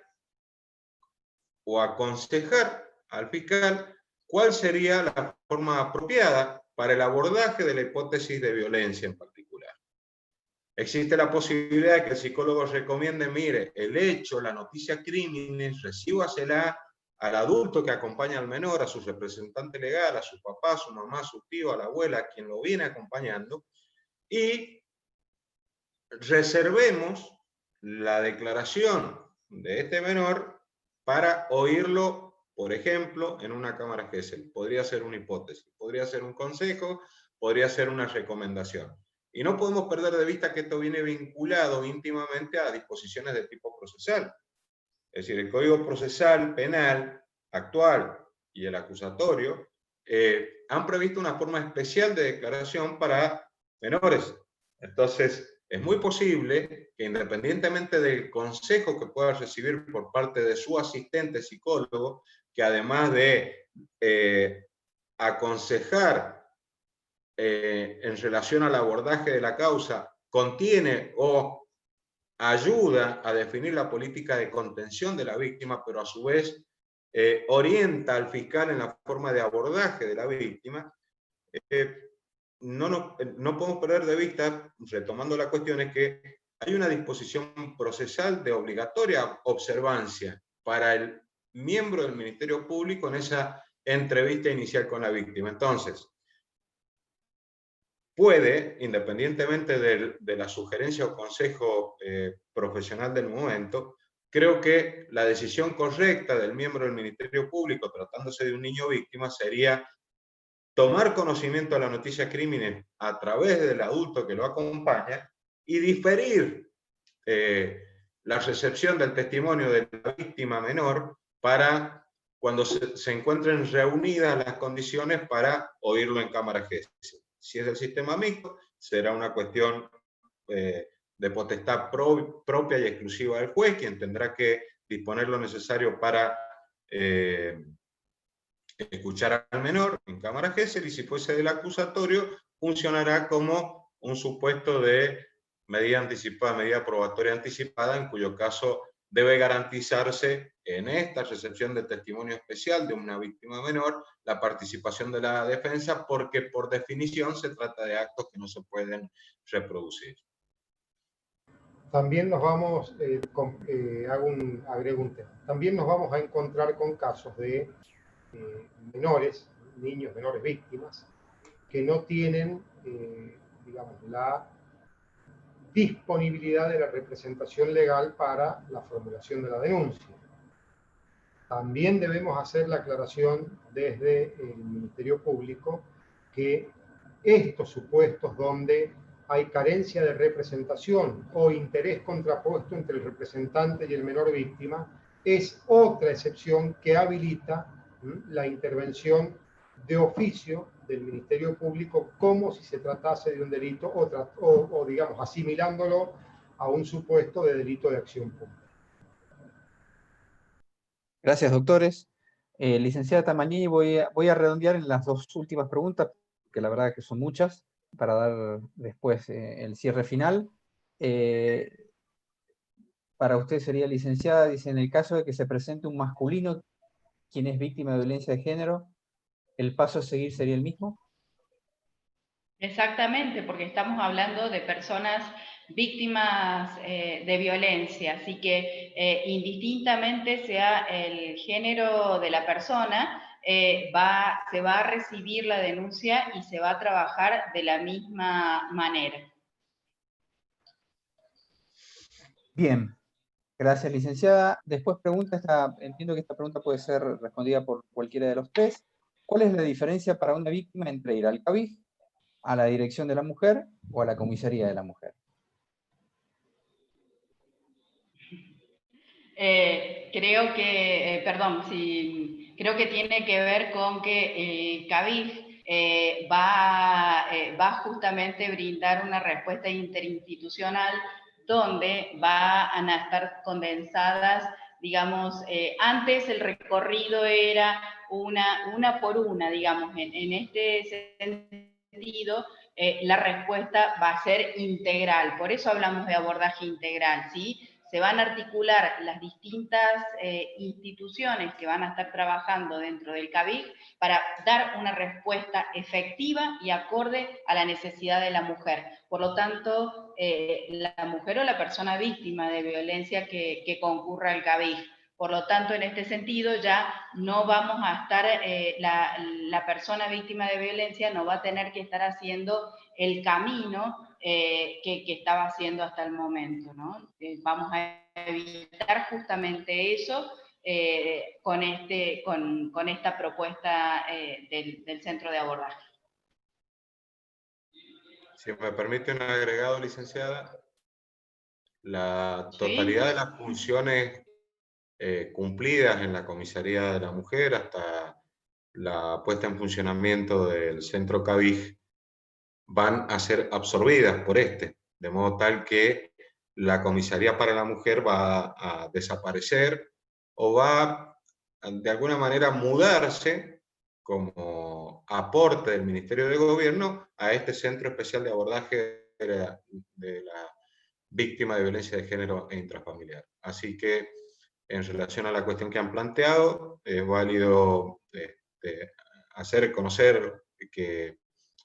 o aconsejar al fiscal cuál sería la forma apropiada para el abordaje de la hipótesis de violencia en particular. Existe la posibilidad de que el psicólogo recomiende, mire, el hecho, la noticia crímenes, recíbasela al adulto que acompaña al menor, a su representante legal, a su papá, a su mamá, a su tío, a la abuela, a quien lo viene acompañando, y reservemos la declaración de este menor para oírlo, por ejemplo, en una cámara Gesell. Podría ser una hipótesis, podría ser un consejo, podría ser una recomendación. Y no podemos perder de vista que esto viene vinculado íntimamente a disposiciones de tipo procesal. Es decir, el Código Procesal Penal actual y el acusatorio han previsto una forma especial de declaración para menores. Entonces, es muy posible que independientemente del consejo que pueda recibir por parte de su asistente psicólogo, que además de aconsejar en relación al abordaje de la causa, contiene o ayuda a definir la política de contención de la víctima, pero a su vez orienta al fiscal en la forma de abordaje de la víctima, no podemos perder de vista, retomando la cuestión, es que hay una disposición procesal de obligatoria observancia para el miembro del Ministerio Público en esa entrevista inicial con la víctima. Entonces, puede, independientemente de la sugerencia o consejo profesional del momento, creo que la decisión correcta del miembro del Ministerio Público, tratándose de un niño víctima, sería tomar conocimiento de la noticia crímenes a través del adulto que lo acompaña y diferir la recepción del testimonio de la víctima menor para cuando se encuentren reunidas las condiciones para oírlo en cámara Gesell. Si es del sistema mixto, será una cuestión de potestad propia y exclusiva del juez, quien tendrá que disponer lo necesario para escuchar al menor en cámara Gesell, y si fuese del acusatorio, funcionará como un supuesto de medida anticipada, medida probatoria anticipada, en cuyo caso debe garantizarse en esta recepción de testimonio especial de una víctima menor la participación de la defensa, porque por definición se trata de actos que no se pueden reproducir. También nos vamos, agrego un tema, también nos vamos a encontrar con casos de menores, niños menores víctimas, que no tienen, digamos, la disponibilidad de la representación legal para la formulación de la denuncia. También debemos hacer la aclaración desde el Ministerio Público que estos supuestos donde hay carencia de representación o interés contrapuesto entre el representante y el menor víctima es otra excepción que habilita la intervención de oficio del Ministerio Público como si se tratase de un delito o digamos, asimilándolo a un supuesto de delito de acción pública. Gracias, doctores. Licenciada Tamagnini, voy a redondear en las dos últimas preguntas, que la verdad que son muchas, para dar después el cierre final. Para usted sería, licenciada, dice, en el caso de que se presente un masculino quien es víctima de violencia de género, ¿el paso a seguir sería el mismo? Exactamente, porque estamos hablando de personas víctimas de violencia, así que indistintamente sea el género de la persona, se va a recibir la denuncia y se va a trabajar de la misma manera. Bien, gracias, licenciada. Después entiendo que esta pregunta puede ser respondida por cualquiera de los tres. ¿Cuál es la diferencia para una víctima entre ir al CABIJ, a la Dirección de la Mujer o a la Comisaría de la Mujer? Creo que tiene que ver con que el CABIJ va justamente a brindar una respuesta interinstitucional donde van a estar condensadas, digamos, antes el recorrido era una por una, digamos, en este sentido, la respuesta va a ser integral, por eso hablamos de abordaje integral, ¿sí? Se van a articular las distintas instituciones que van a estar trabajando dentro del CABIJ para dar una respuesta efectiva y acorde a la necesidad de la mujer. Por lo tanto, la mujer o la persona víctima de violencia que concurra al CABIJ. Por lo tanto, en este sentido ya no vamos a estar, la persona víctima de violencia no va a tener que estar haciendo el camino que estaba haciendo hasta el momento, ¿no? Vamos a evitar justamente eso con esta propuesta del centro de abordaje. Si me permite un agregado, licenciada, la totalidad de las funciones cumplidas en la Comisaría de la Mujer hasta la puesta en funcionamiento del centro CABIJ van a ser absorbidas por de modo tal que la Comisaría para la Mujer va a desaparecer o va de alguna manera mudarse como aporte del Ministerio de Gobierno a este Centro Especial de Abordaje de la Víctima de Violencia de Género e Intrafamiliar. Así que, en relación a la cuestión que han planteado, es válido hacer conocer que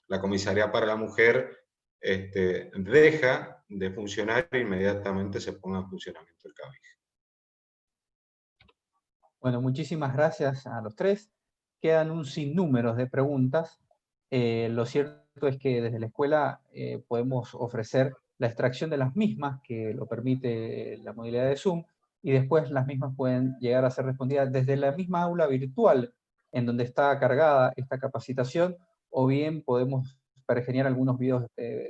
la Comisaría para la Mujer deja de funcionar e inmediatamente se ponga en funcionamiento el CABIJ. Bueno, muchísimas gracias a los tres. Quedan un sinnúmero de preguntas. Lo cierto es que desde la escuela podemos ofrecer la extracción de las mismas, que lo permite la modalidad de Zoom, y después las mismas pueden llegar a ser respondidas desde la misma aula virtual en donde está cargada esta capacitación, o bien podemos pergeñar algunos videos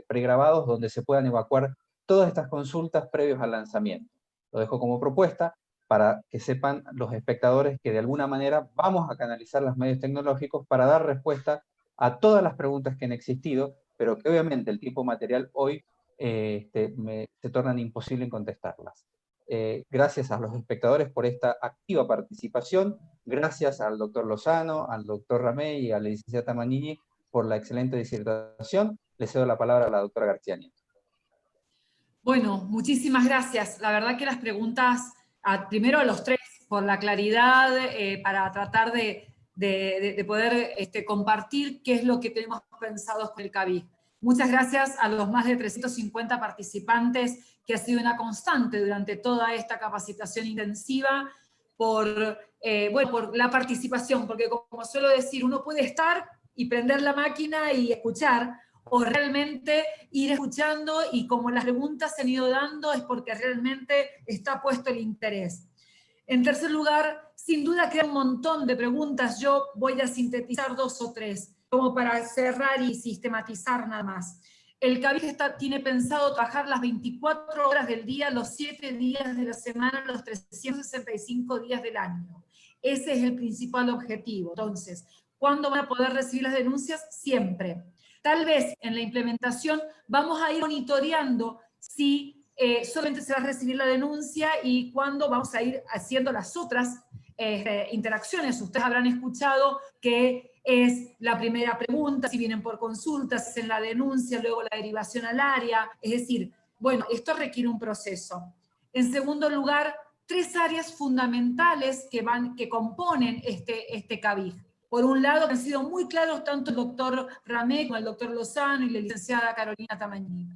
pregrabados donde se puedan evacuar todas estas consultas previos al lanzamiento. Lo dejo como propuesta para que sepan los espectadores que de alguna manera vamos a canalizar los medios tecnológicos para dar respuesta a todas las preguntas que han existido, pero que obviamente el tipo material hoy se tornan imposible en contestarlas. Gracias a los espectadores por esta activa participación, gracias al doctor Lozano, al doctor Ramey y a la licenciada Tamagnini por la excelente disertación. Le cedo la palabra a la doctora García Nieto. Bueno, muchísimas gracias. La verdad que las preguntas, primero a los tres, por la claridad, para tratar de poder compartir qué es lo que tenemos pensado con el CABIG. Muchas gracias a los más de 350 participantes, que ha sido una constante durante toda esta capacitación intensiva, por la participación, porque como suelo decir, uno puede estar y prender la máquina y escuchar, o realmente ir escuchando, y como las preguntas se han ido dando es porque realmente está puesto el interés. En tercer lugar, sin duda queda un montón de preguntas, yo voy a sintetizar 2 o 3, como para cerrar y sistematizar nada más. El CABIG tiene pensado trabajar las 24 horas del día, los 7 días de la semana, los 365 días del año. Ese es el principal objetivo. Entonces, ¿cuándo van a poder recibir las denuncias? Siempre. Tal vez en la implementación vamos a ir monitoreando si solamente se va a recibir la denuncia y cuándo vamos a ir haciendo las otras interacciones. Ustedes habrán escuchado que es la primera pregunta, si vienen por consultas, en la denuncia, luego la derivación al área. Es decir, bueno, esto requiere un proceso. En segundo lugar, 3 áreas fundamentales que componen este CABIG. Por un lado, han sido muy claros tanto el doctor Ramey como el doctor Lozano y la licenciada Carolina Tamagnini.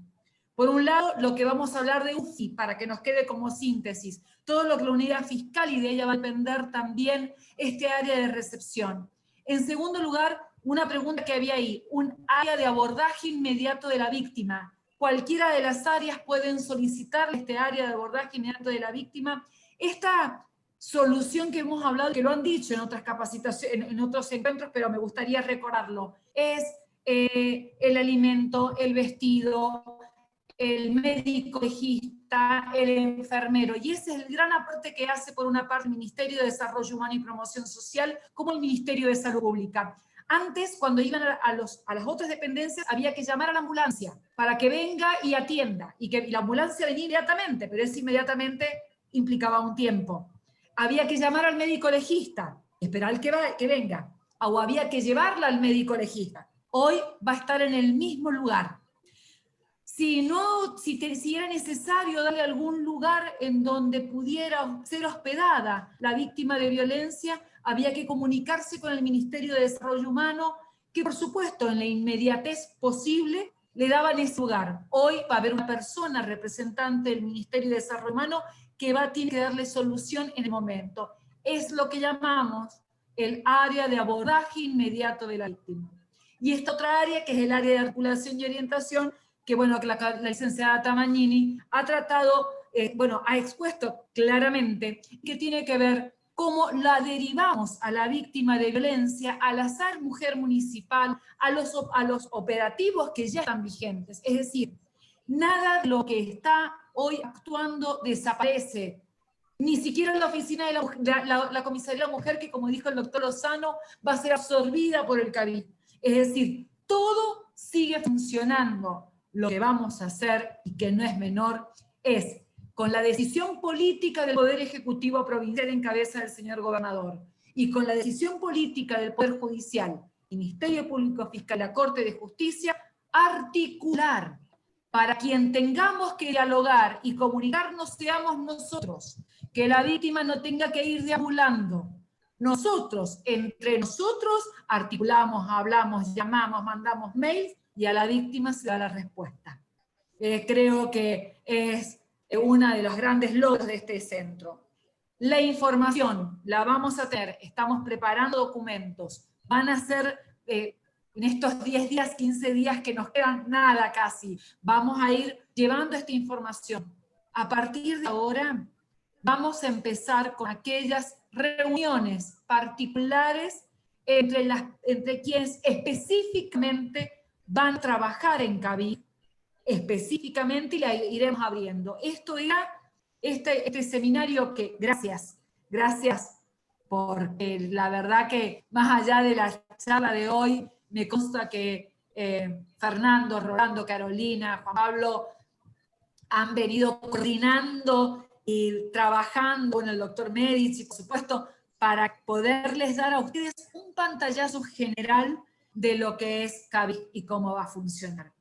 Por un lado, lo que vamos a hablar de UFI, para que nos quede como síntesis, todo lo que la unidad fiscal, y de ella va a depender también este área de recepción. En segundo lugar, una pregunta que había ahí, un área de abordaje inmediato de la víctima. Cualquiera de las áreas pueden solicitar este área de abordaje inmediato de la víctima. Esta solución que hemos hablado, que lo han dicho en otras capacitaciones, en otros encuentros, pero me gustaría recordarlo, es el alimento, el vestido, el médico legista, el enfermero, y ese es el gran aporte que hace por una parte el Ministerio de Desarrollo Humano y Promoción Social, como el Ministerio de Salud Pública. Antes, cuando iban a las otras dependencias, había que llamar a la ambulancia para que venga y atienda, y que la ambulancia venía inmediatamente, pero ese inmediatamente implicaba un tiempo. Había que llamar al médico legista, esperar que venga, o había que llevarla al médico legista. Hoy va a estar en el mismo lugar. Si era necesario darle algún lugar en donde pudiera ser hospedada la víctima de violencia, había que comunicarse con el Ministerio de Desarrollo Humano, que por supuesto en la inmediatez posible le daban ese lugar. Hoy va a haber una persona representante del Ministerio de Desarrollo Humano que tiene que darle solución en el momento. Es lo que llamamos el área de abordaje inmediato de la víctima. Y esta otra área, que es el área de articulación y orientación, que bueno, que la licenciada Tamagnini ha tratado, ha expuesto claramente, que tiene que ver cómo la derivamos a la víctima de violencia, al azar mujer municipal, a los operativos que ya están vigentes. Es decir, nada de lo que está hoy actuando desaparece. Ni siquiera la oficina de la Comisaría de la Mujer, que como dijo el doctor Lozano, va a ser absorbida por el CABIG. Es decir, todo sigue funcionando. Lo que vamos a hacer, y que no es menor, es, con la decisión política del Poder Ejecutivo Provincial en cabeza del señor gobernador, y con la decisión política del Poder Judicial, Ministerio Público Fiscal, la Corte de Justicia, articular para quien tengamos que dialogar y comunicarnos seamos nosotros, que la víctima no tenga que ir deambulando. Nosotros, entre nosotros, articulamos, hablamos, llamamos, mandamos mails, y a la víctima se da la respuesta. Creo que es una de los grandes logros de este centro. La información la vamos a tener, estamos preparando documentos, van a ser en estos 10 días, 15 días que nos quedan nada casi, vamos a ir llevando esta información. A partir de ahora vamos a empezar con aquellas reuniones particulares entre quienes específicamente van a trabajar en CABIG, específicamente, y la iremos abriendo. Esto era este seminario que, gracias, porque la verdad que más allá de la charla de hoy, me consta que Fernando, Rolando, Carolina, Juan Pablo han venido coordinando y trabajando con el doctor Medici, por supuesto, para poderles dar a ustedes un pantallazo general de lo que es CABIG y cómo va a funcionar.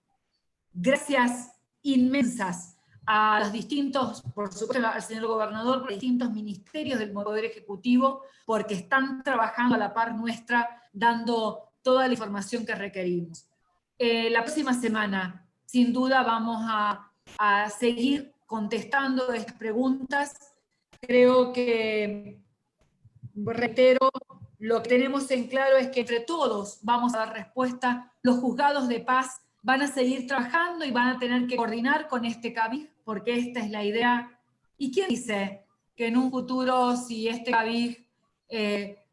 Gracias inmensas a los distintos, por supuesto al señor gobernador, por los distintos ministerios del Poder Ejecutivo, porque están trabajando a la par nuestra, dando toda la información que requerimos. La próxima semana, sin duda, vamos a seguir contestando estas preguntas. Creo que, reitero, lo que tenemos en claro es que entre todos vamos a dar respuesta. Los juzgados de paz van a seguir trabajando y van a tener que coordinar con este CABIG, porque esta es la idea. ¿Y quién dice que en un futuro, si este CABIG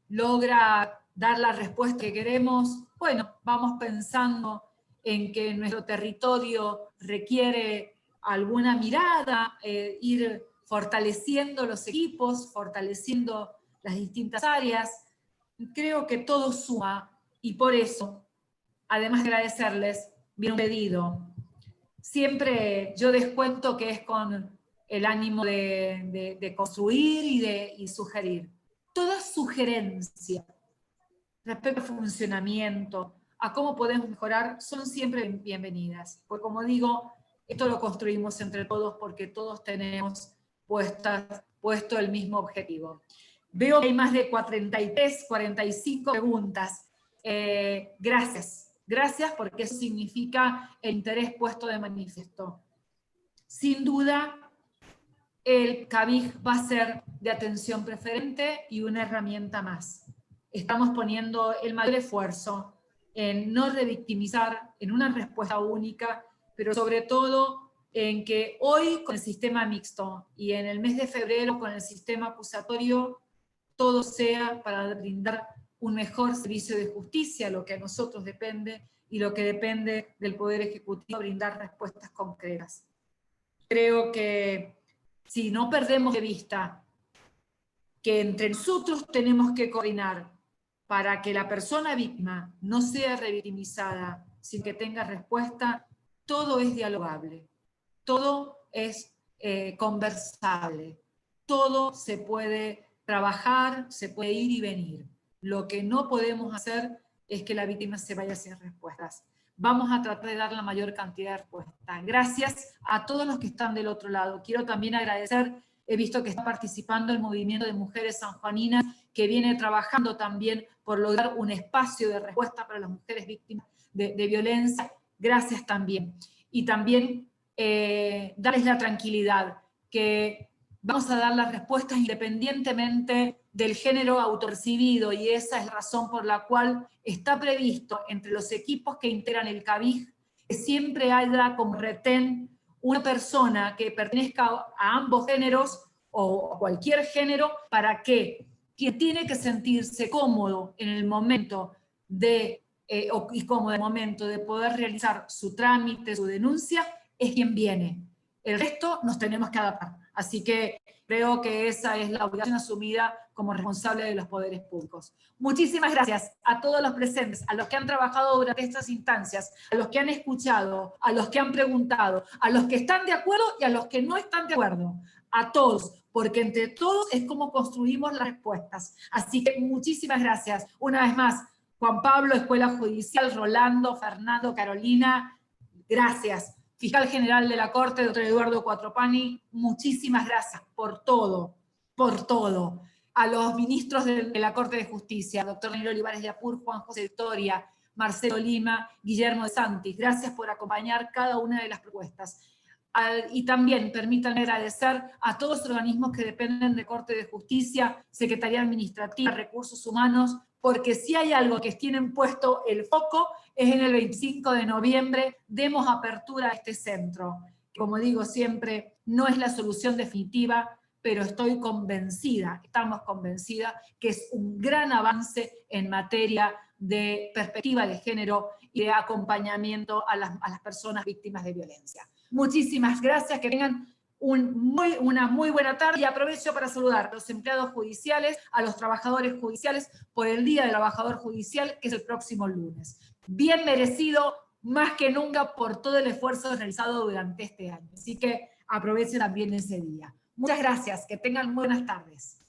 logra dar la respuesta que queremos, bueno, vamos pensando en que nuestro territorio requiere alguna mirada, ir fortaleciendo los equipos, fortaleciendo las distintas áreas? Creo que todo suma, y por eso, además de agradecerles, viene un pedido. Siempre yo descuento que es con el ánimo de construir y sugerir. Toda sugerencia respecto al funcionamiento, a cómo podemos mejorar, son siempre bienvenidas. Porque como digo, esto lo construimos entre todos porque todos tenemos puesto el mismo objetivo. Veo que hay más de 43, 45 preguntas. Gracias porque eso significa el interés puesto de manifiesto. Sin duda, el CABIG va a ser de atención preferente y una herramienta más. Estamos poniendo el mayor esfuerzo en no revictimizar, en una respuesta única, pero sobre todo en que hoy con el sistema mixto y en el mes de febrero con el sistema acusatorio, todo sea para brindar un mejor servicio de justicia, lo que a nosotros depende y lo que depende del Poder Ejecutivo, brindar respuestas concretas. Creo que si no perdemos de vista que entre nosotros tenemos que coordinar para que la persona víctima no sea revictimizada sin que tenga respuesta, todo es dialogable, todo es conversable, todo se puede trabajar, se puede ir y venir. Lo que no podemos hacer es que la víctima se vaya sin respuestas. Vamos a tratar de dar la mayor cantidad de respuestas. Gracias a todos los que están del otro lado. Quiero también agradecer, he visto que está participando el movimiento de mujeres sanjuaninas, que viene trabajando también por lograr un espacio de respuesta para las mujeres víctimas de violencia. Gracias también. Y también darles la tranquilidad que vamos a dar las respuestas independientemente del género autorrecibido, y esa es la razón por la cual está previsto entre los equipos que integran el CABIG que siempre haya como retén una persona que pertenezca a ambos géneros o cualquier género, para que quien tiene que sentirse cómodo en el momento y cómodo en el momento de poder realizar su trámite, su denuncia, es quien viene. El resto nos tenemos que adaptar. Así que creo que esa es la obligación asumida como responsable de los poderes públicos. Muchísimas gracias a todos los presentes, a los que han trabajado durante estas instancias, a los que han escuchado, a los que han preguntado, a los que están de acuerdo y a los que no están de acuerdo. A todos, porque entre todos es como construimos las respuestas. Así que muchísimas gracias. Una vez más, Juan Pablo, Escuela Judicial, Rolando, Fernando, Carolina, gracias. Fiscal General de la Corte, doctor Eduardo Cuatropani, muchísimas gracias por todo, por todo. A los ministros de la Corte de Justicia, doctor Daniel Olivares Yapur, Juan José Victoria, Marcelo Lima, Guillermo de Santis, gracias por acompañar cada una de las propuestas. Y también permítanme agradecer a todos los organismos que dependen de Corte de Justicia, Secretaría Administrativa, Recursos Humanos, porque si hay algo que tienen puesto el foco es en el 25 de noviembre, demos apertura a este centro. Como digo siempre, no es la solución definitiva, pero estoy convencida, estamos convencidas que es un gran avance en materia de perspectiva de género y de acompañamiento a las personas víctimas de violencia. Muchísimas gracias, que tengan una muy buena tarde, y aprovecho para saludar a los empleados judiciales, a los trabajadores judiciales por el Día del Trabajador Judicial, que es el próximo lunes. Bien merecido, más que nunca, por todo el esfuerzo realizado durante este año. Así que aprovechen también ese día. Muchas gracias, que tengan buenas tardes.